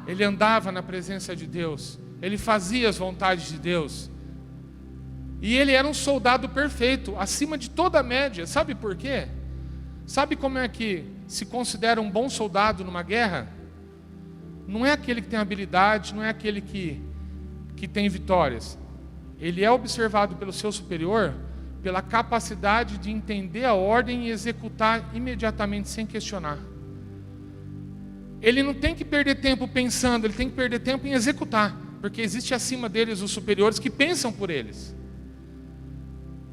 Ele andava na presença de Deus, ele fazia as vontades de Deus, e ele era um soldado perfeito, acima de toda a média. Sabe por quê? Sabe como é que se considera um bom soldado numa guerra? Não é aquele que tem habilidade, não é aquele que tem vitórias. Ele é observado pelo seu superior pela capacidade de entender a ordem e executar imediatamente, sem questionar. Ele não tem que perder tempo pensando, ele tem que perder tempo em executar. porque existe acima deles os superiores que pensam por eles.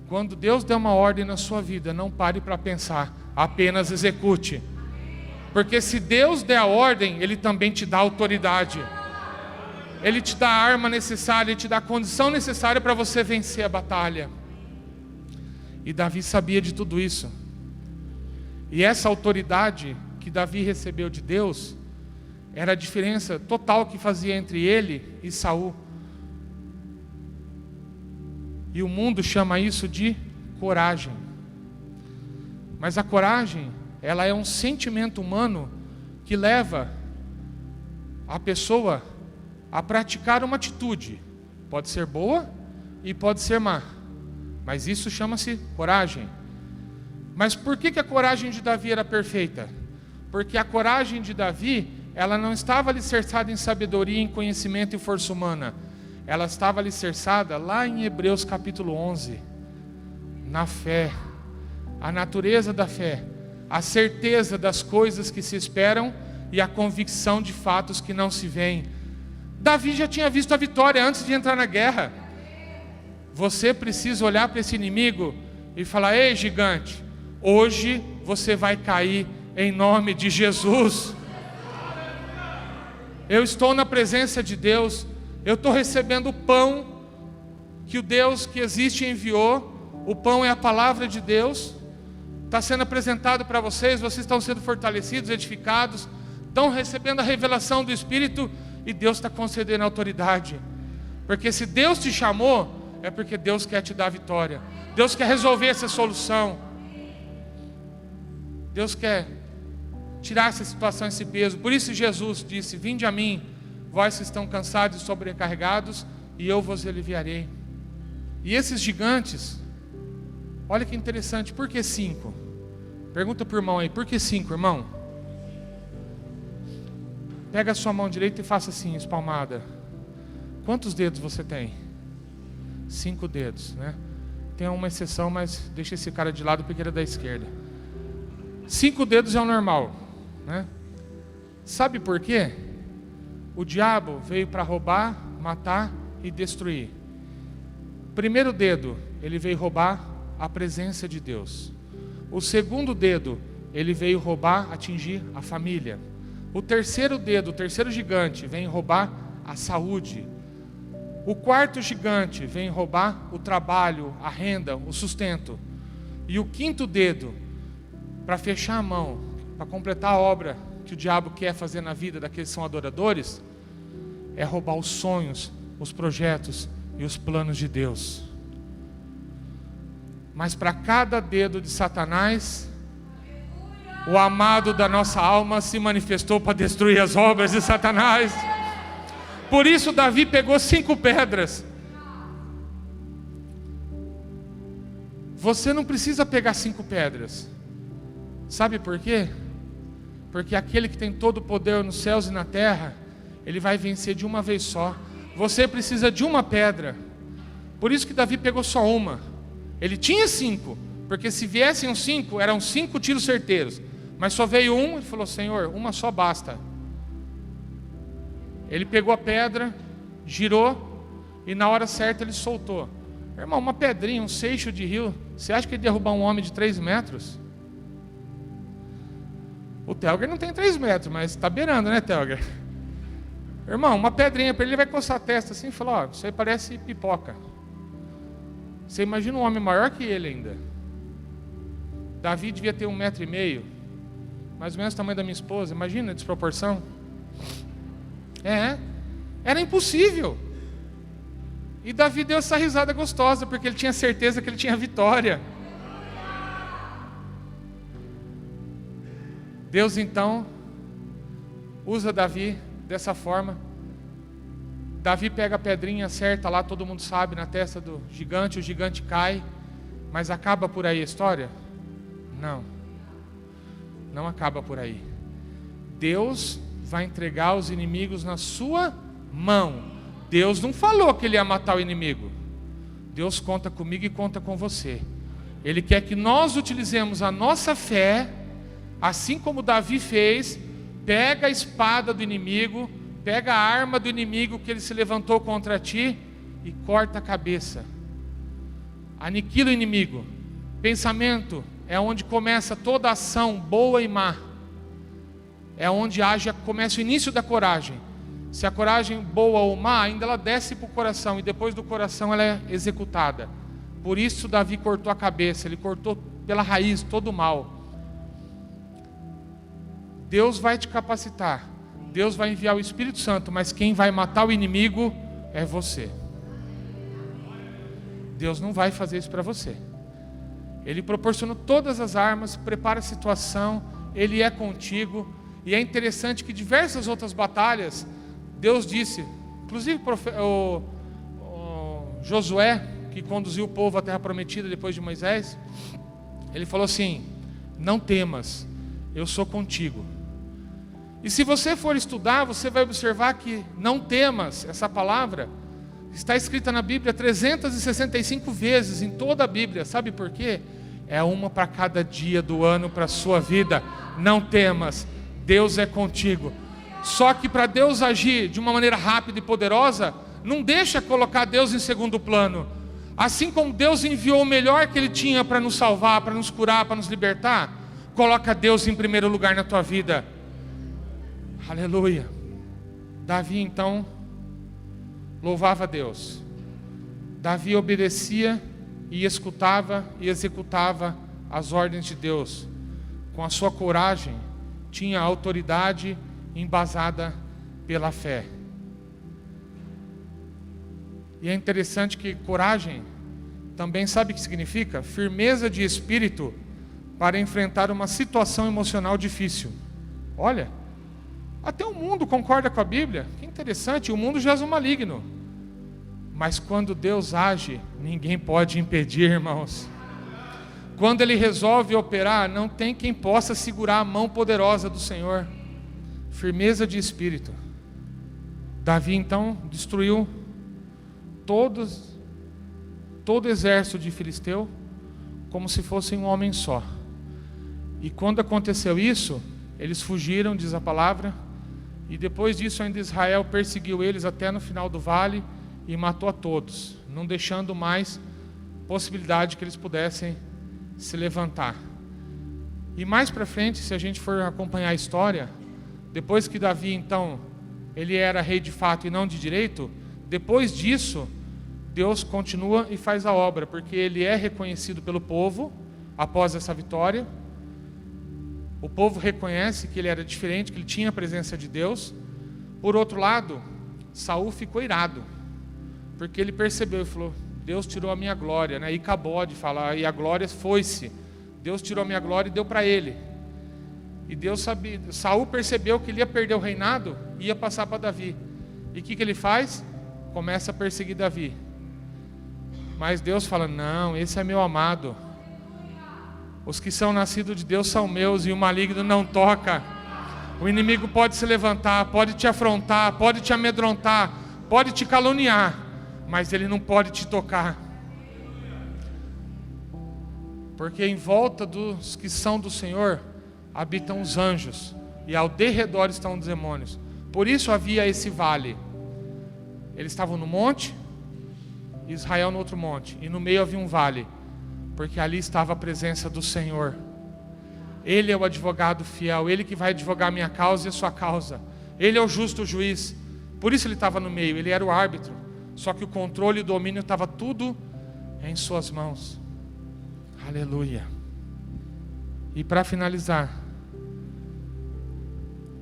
Quando Deus der uma ordem na sua vida, não pare para pensar, apenas execute. Porque se Deus der a ordem, Ele também te dá autoridade. Ele te dá a arma necessária, Ele te dá a condição necessária para você vencer a batalha. E Davi sabia de tudo isso. E essa autoridade que Davi recebeu de Deus era a diferença total que fazia entre ele e Saul. E o mundo chama isso de coragem. Mas a coragem, ela é um sentimento humano que leva a pessoa a praticar uma atitude. Pode ser boa e pode ser má. Mas isso chama-se coragem. Mas por que a coragem de Davi era perfeita? Porque a coragem de Davi, ela não estava alicerçada em sabedoria, em conhecimento e força humana. Ela estava alicerçada lá em Hebreus capítulo 11. Na fé. A natureza da fé. A certeza das coisas que se esperam e a convicção de fatos que não se veem. Davi já tinha visto a vitória antes de entrar na guerra. Você precisa olhar para esse inimigo e falar: ei, gigante, hoje você vai cair em nome de Jesus. Eu estou na presença de Deus. Eu estou recebendo o pão que o Deus que existe enviou. O pão é a palavra de Deus. Está sendo apresentado para vocês. Vocês estão sendo fortalecidos, edificados. Estão recebendo a revelação do Espírito. E Deus está concedendo autoridade. Porque se Deus te chamou, é porque Deus quer te dar a vitória. Deus quer resolver essa solução. Deus quer tirar essa situação, esse peso. Por isso Jesus disse: vinde a mim, vós que estão cansados e sobrecarregados, e eu vos aliviarei. E esses gigantes, olha que interessante, por que 5? Pergunta para o irmão aí, por que 5, irmão? Pega a sua mão direita e faça assim, espalmada. Quantos dedos você tem? 5 dedos, né? Tem uma exceção, mas deixa esse cara de lado porque ele é da esquerda. 5 dedos é o normal, né? Sabe por quê? O diabo veio para roubar, matar e destruir. Primeiro dedo, ele veio roubar a presença de Deus. O segundo dedo, ele veio roubar, atingir a família. O terceiro dedo, o terceiro gigante, vem roubar a saúde. O quarto gigante vem roubar o trabalho, a renda, o sustento. E o quinto dedo, para fechar a mão, para completar a obra que o diabo quer fazer na vida daqueles que são adoradores, é roubar os sonhos, os projetos e os planos de Deus. Mas para cada dedo de Satanás, o amado da nossa alma se manifestou para destruir as obras de Satanás. Por isso Davi pegou 5 pedras. Você não precisa pegar 5 pedras. Sabe por quê? Porque aquele que tem todo o poder nos céus e na terra, ele vai vencer de uma vez só. Você precisa de uma pedra. Por isso que Davi pegou só uma. Ele tinha 5, porque se viessem os 5, eram 5 tiros certeiros. Mas só veio um, ele falou: Senhor, uma só basta. Ele pegou a pedra, girou, e na hora certa ele soltou. Irmão, uma pedrinha, um seixo de rio, você acha que ele ia derrubar um homem de 3 metros? O Telger não tem 3 metros, mas está beirando, né, Telger? Irmão, uma pedrinha para ele vai coçar a testa assim e falar: ó, isso aí parece pipoca. Você imagina um homem maior que ele ainda. Davi devia ter 1,5 metro, mais ou menos o tamanho da minha esposa. Imagina a desproporção. Era impossível. E Davi deu essa risada gostosa, porque ele tinha certeza que ele tinha vitória. Deus então usa Davi dessa forma. Davi pega a pedrinha, acerta lá, todo mundo sabe, na testa do gigante. O gigante cai. Mas acaba por aí a história? Não acaba por aí. Deus vai entregar os inimigos na sua mão. Deus não falou que ele ia matar o inimigo. Deus conta comigo e conta com você. Ele quer que nós utilizemos a nossa fé, assim como Davi fez. Pega a espada do inimigo, pega a arma do inimigo que ele se levantou contra ti e corta a cabeça. Aniquila o inimigo. Pensamento é onde começa toda ação boa e má. É onde começa o início da coragem. Se a coragem boa ou má, ainda ela desce para o coração, e depois do coração ela é executada. Por isso Davi cortou a cabeça, ele cortou pela raiz todo o mal. Deus vai te capacitar, Deus vai enviar o Espírito Santo, mas quem vai matar o inimigo é você. Deus não vai fazer isso para você. Ele proporcionou todas as armas, prepara a situação, Ele é contigo. E é interessante que diversas outras batalhas, Deus disse, inclusive o Josué, que conduziu o povo à terra prometida depois de Moisés, ele falou assim: não temas, eu sou contigo. E se você for estudar, você vai observar que não temas, essa palavra está escrita na Bíblia 365 vezes em toda a Bíblia. Sabe por quê? É uma para cada dia do ano para a sua vida. Não temas, Deus é contigo. Só que para Deus agir de uma maneira rápida e poderosa, não deixa colocar Deus em segundo plano. Assim como Deus enviou o melhor que Ele tinha para nos salvar, para nos curar, para nos libertar, coloca Deus em primeiro lugar na tua vida. Aleluia. Davi então louvava a Deus. Davi obedecia e escutava e executava as ordens de Deus. Com a sua coragem, tinha autoridade embasada pela fé. E é interessante que coragem também, sabe o que significa? Firmeza de espírito para enfrentar uma situação emocional difícil. Olha, até o mundo concorda com a Bíblia. Que interessante, o mundo jaz o maligno. Mas quando Deus age, ninguém pode impedir, irmãos. Quando Ele resolve operar, não tem quem possa segurar a mão poderosa do Senhor. Firmeza de espírito. Davi então destruiu todo o exército de Filisteu como se fosse um homem só. E quando aconteceu isso, eles fugiram, diz a palavra, e depois disso ainda Israel perseguiu eles até no final do vale e matou a todos, não deixando mais possibilidade que eles pudessem se levantar. E mais para frente, se a gente for acompanhar a história, depois que Davi então, ele era rei de fato e não de direito, depois disso, Deus continua e faz a obra, porque ele é reconhecido pelo povo após essa vitória. O povo reconhece que ele era diferente, que ele tinha a presença de Deus. Por outro lado, Saul ficou irado, porque ele percebeu e falou: Deus tirou a minha glória, né? E acabou de falar, e a glória foi-se. Deus tirou a minha glória e deu para ele. E Deus sabia, Saul percebeu que ele ia perder o reinado e ia passar para Davi. E o que ele faz? Começa a perseguir Davi. Mas Deus fala: não, esse é meu amado. Os que são nascidos de Deus são meus, e o maligno não toca. O inimigo pode se levantar, pode te afrontar, pode te amedrontar, pode te caluniar, mas ele não pode te tocar. Porque em volta dos que são do Senhor habitam os anjos, e ao derredor estão os demônios. Por isso havia esse vale. Eles estavam no monte, Israel no outro monte, e no meio havia um vale, porque ali estava a presença do Senhor. Ele é o advogado fiel, Ele que vai advogar a minha causa e a sua causa. Ele é o justo juiz. Por isso ele estava no meio, ele era o árbitro. Só que o controle e o domínio estava tudo em suas mãos. Aleluia. E para finalizar,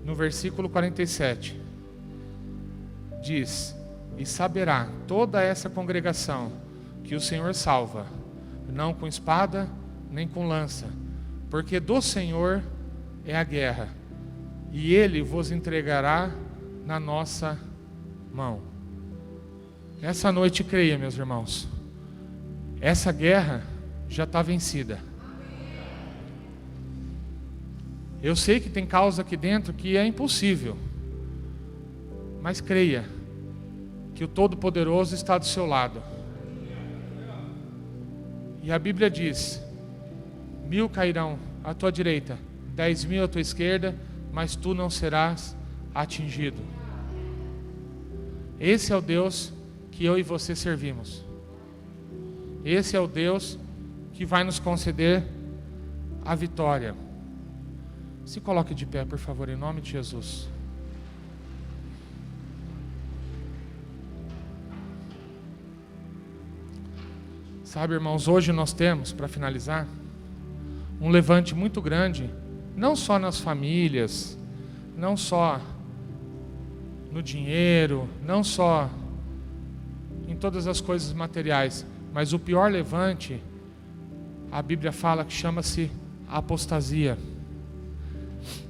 no versículo 47, diz: e saberá toda essa congregação que o Senhor salva, não com espada, nem com lança, porque do Senhor é a guerra, e Ele vos entregará na nossa mão. Nessa noite creia, meus irmãos, essa guerra já está vencida. Eu sei que tem causa aqui dentro que é impossível, mas creia que o Todo-Poderoso está do seu lado. E a Bíblia diz: 1000 cairão à tua direita, 10.000 à tua esquerda, mas tu não serás atingido. Esse é o Deus que eu e você servimos. Esse é o Deus que vai nos conceder a vitória. Se coloque de pé, por favor, em nome de Jesus. Sabe, irmãos, hoje nós temos, para finalizar, um levante muito grande, não só nas famílias, não só no dinheiro, não só em todas as coisas materiais, mas o pior levante, a Bíblia fala que chama-se apostasia.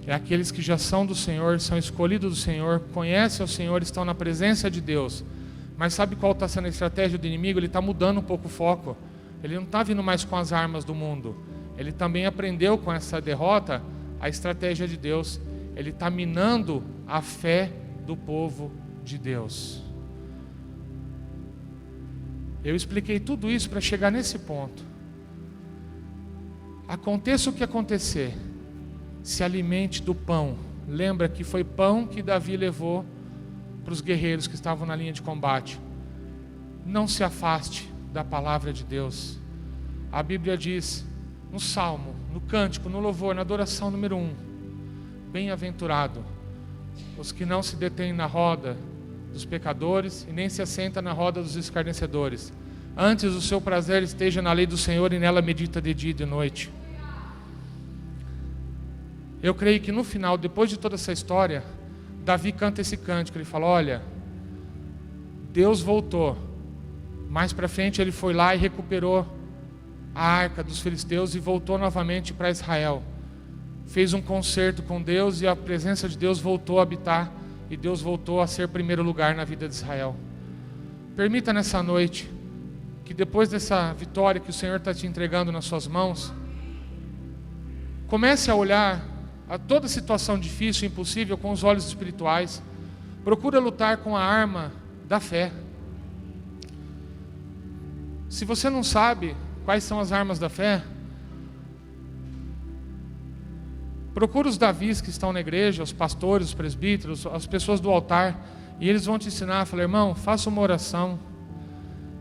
É aqueles que já são do Senhor, são escolhidos do Senhor, conhecem o Senhor, estão na presença de Deus. Mas sabe qual está sendo a estratégia do inimigo? Ele está mudando um pouco o foco. Ele não está vindo mais com as armas do mundo. Ele também aprendeu com essa derrota a estratégia de Deus. Ele está minando a fé do povo de Deus. Eu expliquei tudo isso para chegar nesse ponto. Aconteça o que acontecer, se alimente do pão. Lembra que foi pão que Davi levou para os guerreiros que estavam na linha de combate. Não se afaste da palavra de Deus. A Bíblia diz no Salmo, no cântico, no louvor, na adoração número 1: bem-aventurado os que não se detêm na roda dos pecadores e nem se assentam na roda dos escarnecedores. Antes o seu prazer esteja na lei do Senhor e nela medita de dia e de noite. Eu creio que no final, depois de toda essa história, Davi canta esse cântico. Ele fala: olha, Deus voltou. Mais para frente ele foi lá e recuperou a arca dos filisteus e voltou novamente para Israel. Fez um concerto com Deus e a presença de Deus voltou a habitar. E Deus voltou a ser primeiro lugar na vida de Israel. Permita nessa noite que depois dessa vitória que o Senhor está te entregando nas suas mãos, comece a olhar a toda situação difícil e impossível com os olhos espirituais. Procura lutar com a arma da fé. Se você não sabe quais são as armas da fé, procura os Davis que estão na igreja, os pastores, os presbíteros, as pessoas do altar, e eles vão te ensinar. Fala: irmão, faça uma oração.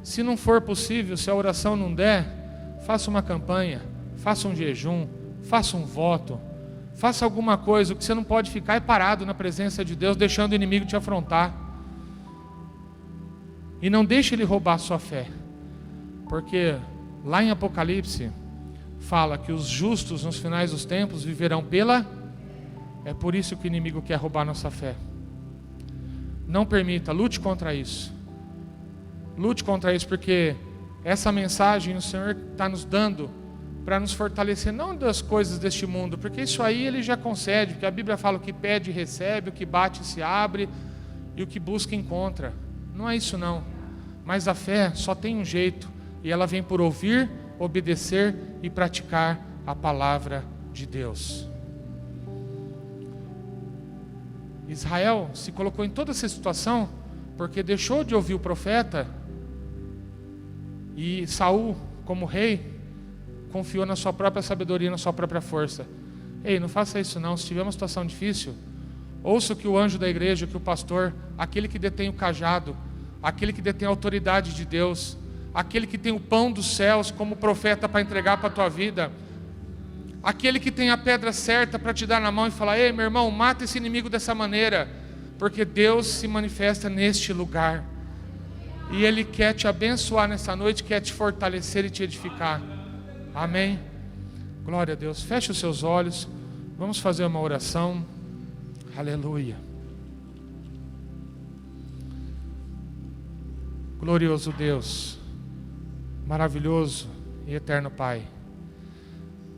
Se não for possível, se a oração não der, faça uma campanha, faça um jejum, faça um voto, faça alguma coisa. O que você não pode ficar é parado na presença de Deus, deixando o inimigo te afrontar. E não deixe ele roubar a sua fé, porque lá em Apocalipse fala que os justos nos finais dos tempos viverão pela... É por isso que o inimigo quer roubar nossa fé. Não permita, lute contra isso. Lute contra isso, porque essa mensagem o Senhor está nos dando para nos fortalecer, não das coisas deste mundo, porque isso aí Ele já concede, porque a Bíblia fala: o que pede recebe, o que bate se abre, e o que busca encontra. Não é isso não, mas a fé só tem um jeito, e ela vem por ouvir, obedecer e praticar a palavra de Deus. Israel se colocou em toda essa situação porque deixou de ouvir o profeta, e Saul, como rei, confiou na sua própria sabedoria, na sua própria força. Ei, não faça isso não. Se tiver uma situação difícil, ouça o que o anjo da igreja, que o pastor, aquele que detém o cajado, aquele que detém a autoridade de Deus, aquele que tem o pão dos céus como profeta para entregar para a tua vida, aquele que tem a pedra certa para te dar na mão e falar: ei, meu irmão, mata esse inimigo dessa maneira, porque Deus se manifesta neste lugar, e Ele quer te abençoar nessa noite, quer te fortalecer e te edificar. Amém? Glória a Deus. Feche os seus olhos, vamos fazer uma oração. Aleluia. Glorioso Deus, maravilhoso e eterno Pai,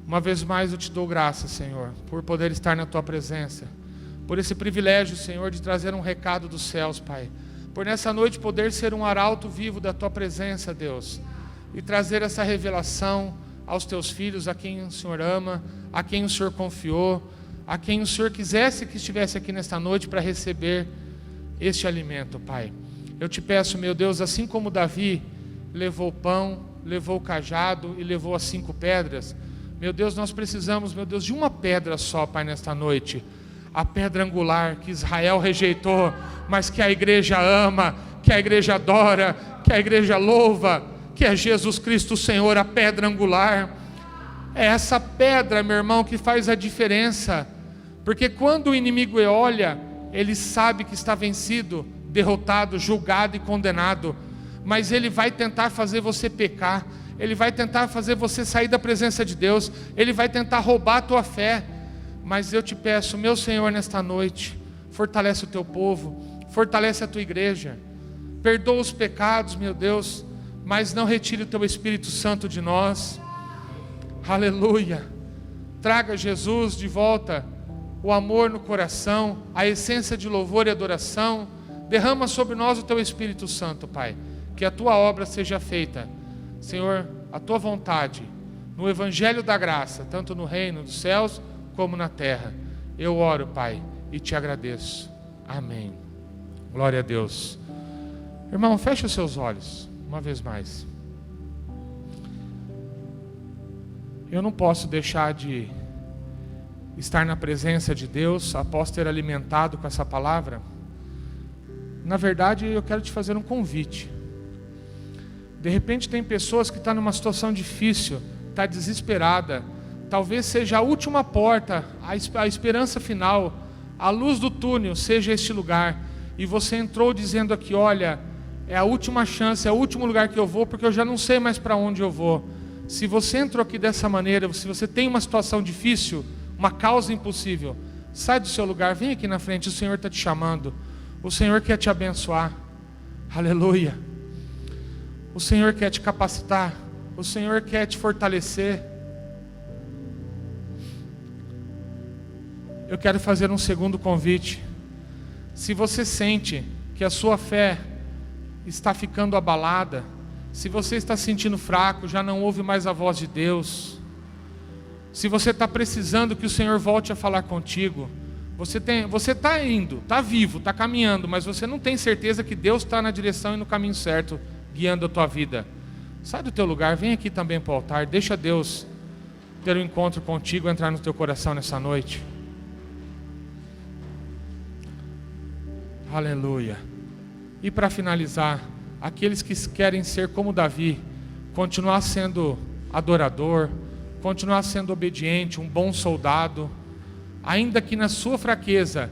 uma vez mais eu te dou graças, Senhor, por poder estar na Tua presença, por esse privilégio, Senhor, de trazer um recado dos céus, Pai, por nessa noite poder ser um arauto vivo da Tua presença, Deus, e trazer essa revelação aos Teus filhos, a quem o Senhor ama, a quem o Senhor confiou, a quem o Senhor quisesse que estivesse aqui nesta noite para receber este alimento, Pai. Eu te peço, meu Deus, assim como Davi levou o pão, levou o cajado e levou as 5 pedras, meu Deus, nós precisamos, meu Deus, de uma pedra só, Pai, nesta noite. a pedra angular que Israel rejeitou, mas que a igreja ama, que a igreja adora, que a igreja louva, que é Jesus Cristo o Senhor, a pedra angular. É essa pedra, meu irmão, que faz a diferença, porque quando o inimigo olha, ele sabe que está vencido, derrotado, julgado e condenado, mas ele vai tentar fazer você pecar, ele vai tentar fazer você sair da presença de Deus, ele vai tentar roubar a tua fé. Mas eu te peço, meu Senhor, nesta noite, fortalece o teu povo, fortalece a tua igreja, perdoa os pecados, meu Deus, mas não retire o teu Espírito Santo de nós. Aleluia. Traga, Jesus, de volta o amor no coração, a essência de louvor e adoração. Derrama sobre nós o teu Espírito Santo, Pai, que a tua obra seja feita, Senhor, a tua vontade, no Evangelho da graça, tanto no reino dos céus, como na terra. Eu oro, Pai, e te agradeço. Amém. Glória a Deus. Irmão, feche os seus olhos, uma vez mais. Eu não posso deixar de estar na presença de Deus após ter alimentado com essa palavra. Na verdade, eu quero te fazer um convite. De repente tem pessoas que estão numa situação difícil, está desesperada. Talvez seja a última porta, a esperança final, a luz do túnel seja este lugar. E você entrou dizendo aqui, olha, é a última chance, é o último lugar que eu vou, porque eu já não sei mais para onde eu vou. Se você entrou aqui dessa maneira, se você tem uma situação difícil, uma causa impossível, sai do seu lugar, vem aqui na frente, o Senhor está te chamando. O Senhor quer te abençoar. Aleluia. O Senhor quer te capacitar. O Senhor quer te fortalecer. Eu quero fazer um segundo convite. Se você sente que a sua fé está ficando abalada, se você está se sentindo fraco, já não ouve mais a voz de Deus, se você está precisando que o Senhor volte a falar contigo, você está indo, está vivo, está caminhando, mas você não tem certeza que Deus está na direção e no caminho certo, guiando a tua vida. Sai do teu lugar, vem aqui também para o altar, deixa Deus ter um encontro contigo, entrar no teu coração nessa noite. Aleluia. E para finalizar, aqueles que querem ser como Davi, continuar sendo adorador, continuar sendo obediente, um bom soldado, ainda que na sua fraqueza,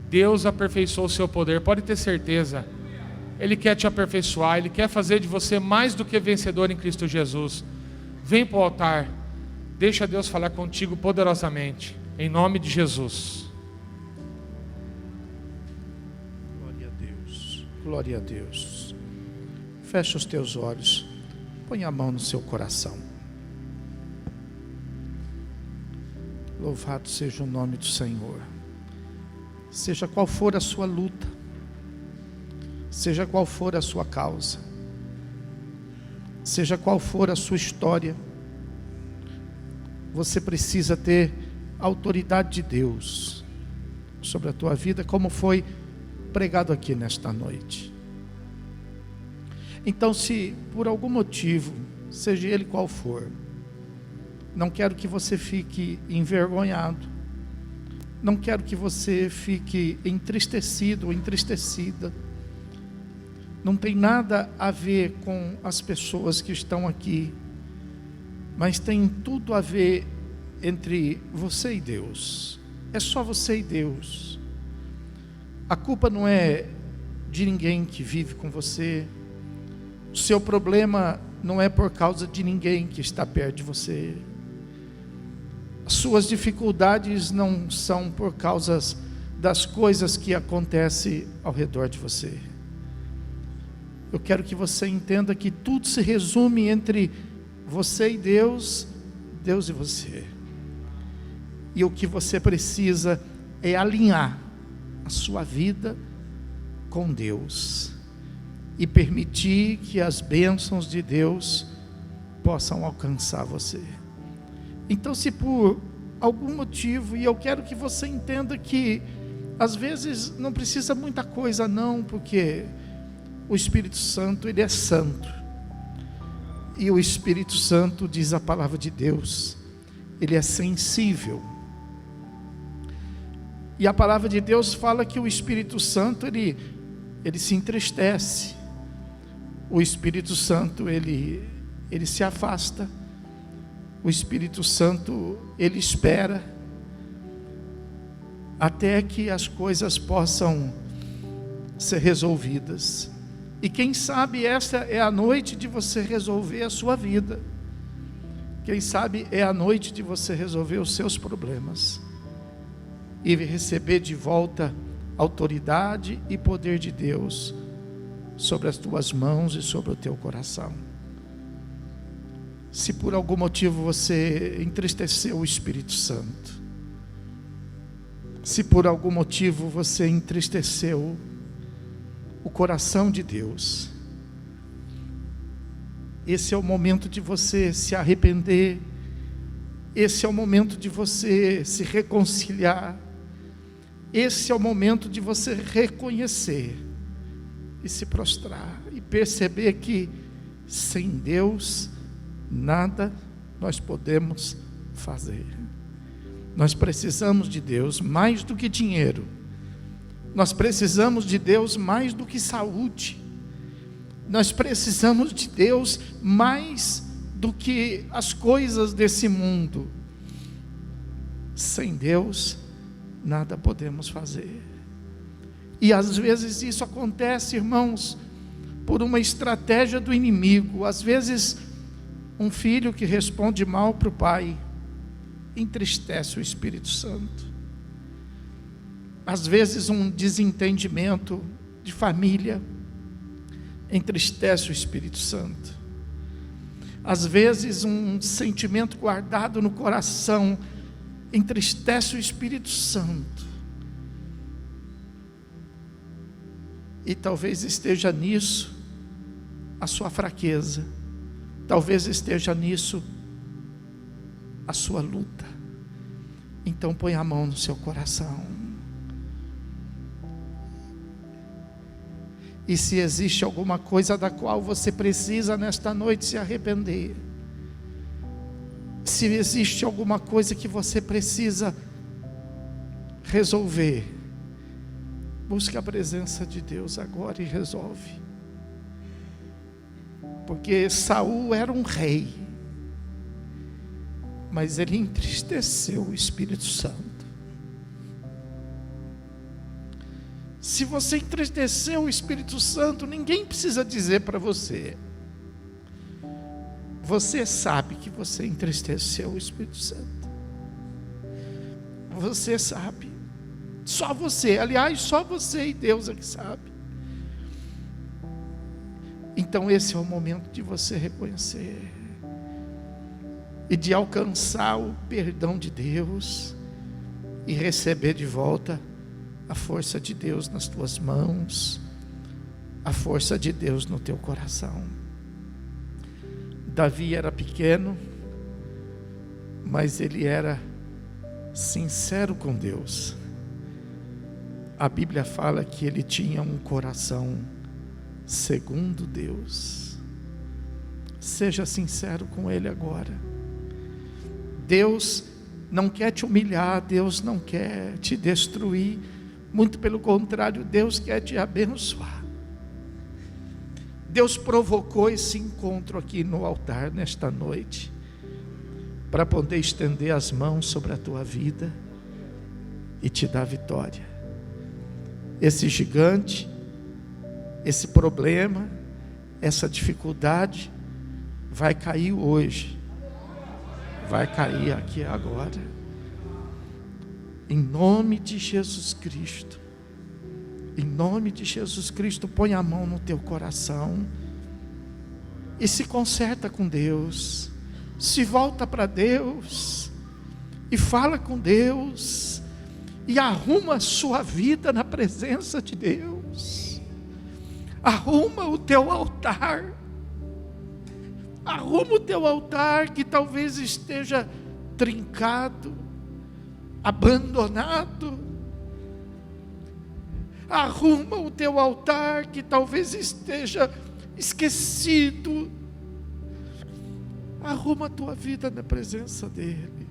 Deus aperfeiçoou o seu poder, pode ter certeza. Ele quer te aperfeiçoar, Ele quer fazer de você mais do que vencedor em Cristo Jesus. Vem para o altar, deixa Deus falar contigo poderosamente, em nome de Jesus. Glória a Deus, glória a Deus. Fecha os teus olhos, põe a mão no seu coração. Louvado seja o nome do Senhor. Seja qual for a sua luta, seja qual for a sua causa, seja qual for a sua história, você precisa ter a autoridade de Deus sobre a tua vida, como foi pregado aqui nesta noite. Então, se por algum motivo, seja ele qual for, não quero que você fique envergonhado, não quero que você fique entristecido ou entristecida. Não tem nada a ver com as pessoas que estão aqui, mas tem tudo a ver entre você e Deus. É só você e Deus. A culpa não é de ninguém que vive com você. O seu problema não é por causa de ninguém que está perto de você. As suas dificuldades não são por causa das coisas que acontecem ao redor de você. Eu quero que você entenda que tudo se resume entre você e Deus, Deus e você. E o que você precisa é alinhar a sua vida com Deus e permitir que as bênçãos de Deus possam alcançar você. Então, se por algum motivo, e eu quero que você entenda que às vezes não precisa muita coisa não, porque o Espírito Santo, Ele é santo, e o Espírito Santo, diz a palavra de Deus, Ele é sensível. E a palavra de Deus fala que o Espírito Santo, ele se entristece. O Espírito Santo, ele se afasta. O Espírito Santo, ele espera até que as coisas possam ser resolvidas. E quem sabe essa é a noite de você resolver a sua vida. Quem sabe é a noite de você resolver os seus problemas e receber de volta autoridade e poder de Deus sobre as tuas mãos e sobre o teu coração. Se por algum motivo você entristeceu o Espírito Santo, se por algum motivo você entristeceu o coração de Deus, esse é o momento de você se arrepender, esse é o momento de você se reconciliar, esse é o momento de você reconhecer e se prostrar e perceber que sem Deus nada nós podemos fazer. Nós precisamos de Deus mais do que dinheiro. Nós precisamos de Deus mais do que saúde. Nós precisamos de Deus mais do que as coisas desse mundo. Sem Deus nada podemos fazer. E às vezes isso acontece, irmãos, por uma estratégia do inimigo. Às vezes um filho que responde mal para o pai entristece o Espírito Santo. Às vezes um desentendimento de família entristece o Espírito Santo. Às vezes um sentimento guardado no coração entristece o Espírito Santo. E talvez esteja nisso a sua fraqueza. Talvez esteja nisso a sua luta. Então põe a mão no seu coração. E se existe alguma coisa da qual você precisa nesta noite se arrepender, se existe alguma coisa que você precisa resolver, busque a presença de Deus agora e resolve. Porque Saul era um rei, mas ele entristeceu o Espírito Santo. Se você entristeceu o Espírito Santo, ninguém precisa dizer para você. Você sabe que você entristeceu o Espírito Santo. Você sabe. Só você. Aliás, só você e Deus é que sabe. Então esse é o momento de você reconhecer e de alcançar o perdão de Deus e receber de volta a força de Deus nas tuas mãos, a força de Deus no teu coração. Davi era pequeno, mas ele era sincero com Deus. A Bíblia fala que ele tinha um coração segundo Deus. Seja sincero com Ele agora. Deus não quer te humilhar, Deus não quer te destruir, muito pelo contrário, Deus quer te abençoar. Deus provocou esse encontro aqui no altar nesta noite, para poder estender as mãos sobre a tua vida e te dar vitória. Esse gigante, esse problema, essa dificuldade vai cair hoje, vai cair aqui agora, em nome de Jesus Cristo. Em nome de Jesus Cristo, põe a mão no teu coração e se conserta com Deus, se volta para Deus e fala com Deus e arruma a sua vida na presença de Deus. Arruma o teu altar. Arruma o teu altar que talvez esteja trincado, abandonado. Arruma o teu altar que talvez esteja esquecido. Arruma a tua vida na presença dEle.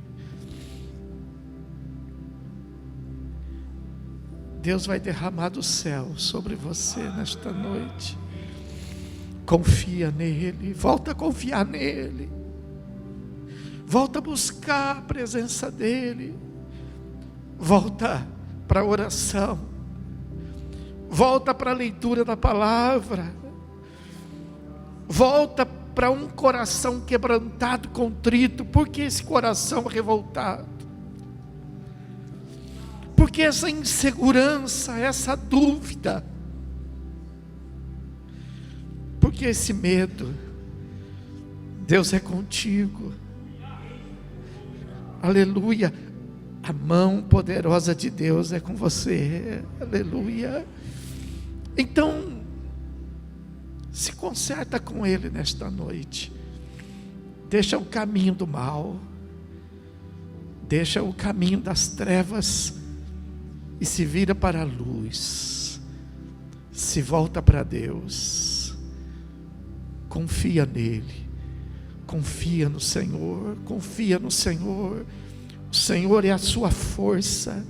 Deus vai derramar do céu sobre você nesta noite. Confia nele, volta a confiar nele, volta a buscar a presença dele, volta para a oração, volta para a leitura da palavra, volta para um coração quebrantado, contrito. Por que esse coração revoltado? Porque essa insegurança, essa dúvida, porque esse medo? Deus é contigo, aleluia. A mão poderosa de Deus é com você, aleluia. Então, se conserta com Ele nesta noite, deixa o caminho do mal, deixa o caminho das trevas, e se vira para a luz, se volta para Deus, confia nele, confia no Senhor, confia no Senhor. O Senhor é a sua força,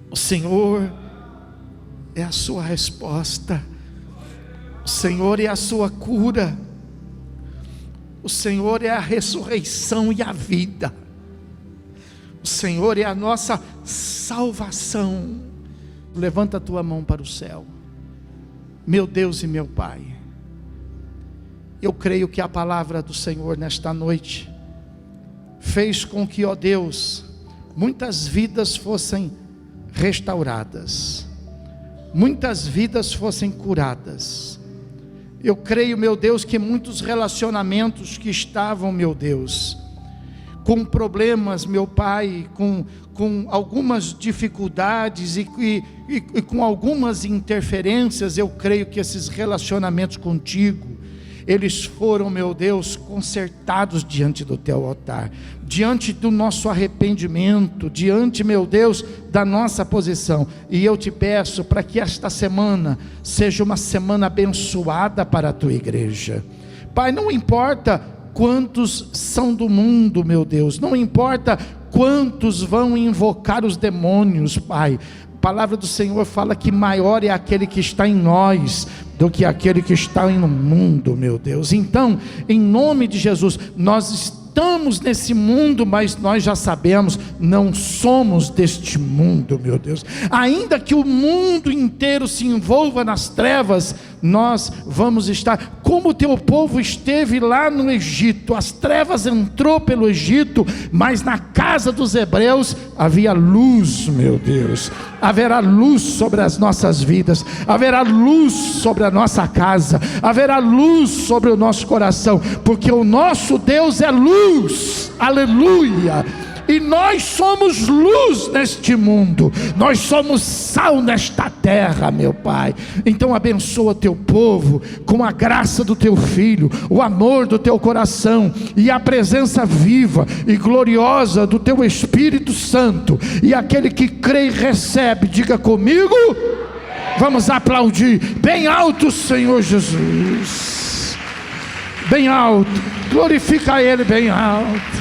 o Senhor é a sua resposta, o Senhor é a sua cura, o Senhor é a ressurreição e a vida, o Senhor é a nossa salvação. Levanta a tua mão para o céu. Meu Deus e meu Pai, eu creio que a palavra do Senhor nesta noite fez com que, ó Deus, muitas vidas fossem restauradas, muitas vidas fossem curadas. Eu creio, meu Deus, que muitos relacionamentos que estavam, meu Deus, com problemas, meu Pai, com algumas dificuldades e com algumas interferências, eu creio que esses relacionamentos contigo, eles foram, meu Deus, consertados diante do teu altar, diante do nosso arrependimento, diante, meu Deus, da nossa posição. E eu te peço para que esta semana seja uma semana abençoada para a tua igreja. Pai, não importa quantos são do mundo, meu Deus, não importa quantos vão invocar os demônios, Pai. A palavra do Senhor fala que maior é aquele que está em nós do que aquele que está no mundo, meu Deus. Então, em nome de Jesus, nós estamos nesse mundo, mas nós já sabemos, não somos deste mundo, meu Deus. Ainda que o mundo inteiro se envolva nas trevas, nós vamos estar como o teu povo esteve lá no Egito. As trevas entrou pelo Egito, mas na casa dos hebreus havia luz, meu Deus. Haverá luz sobre as nossas vidas, haverá luz sobre a nossa casa, haverá luz sobre o nosso coração, porque o nosso Deus é luz, aleluia. E nós somos luz neste mundo, nós somos sal nesta terra, meu Pai. Então abençoa teu povo com a graça do teu Filho, o amor do teu coração e a presença viva e gloriosa do teu Espírito Santo. E aquele que crê e recebe, diga comigo. Vamos aplaudir bem alto, Senhor Jesus, bem alto, glorifica Ele bem alto.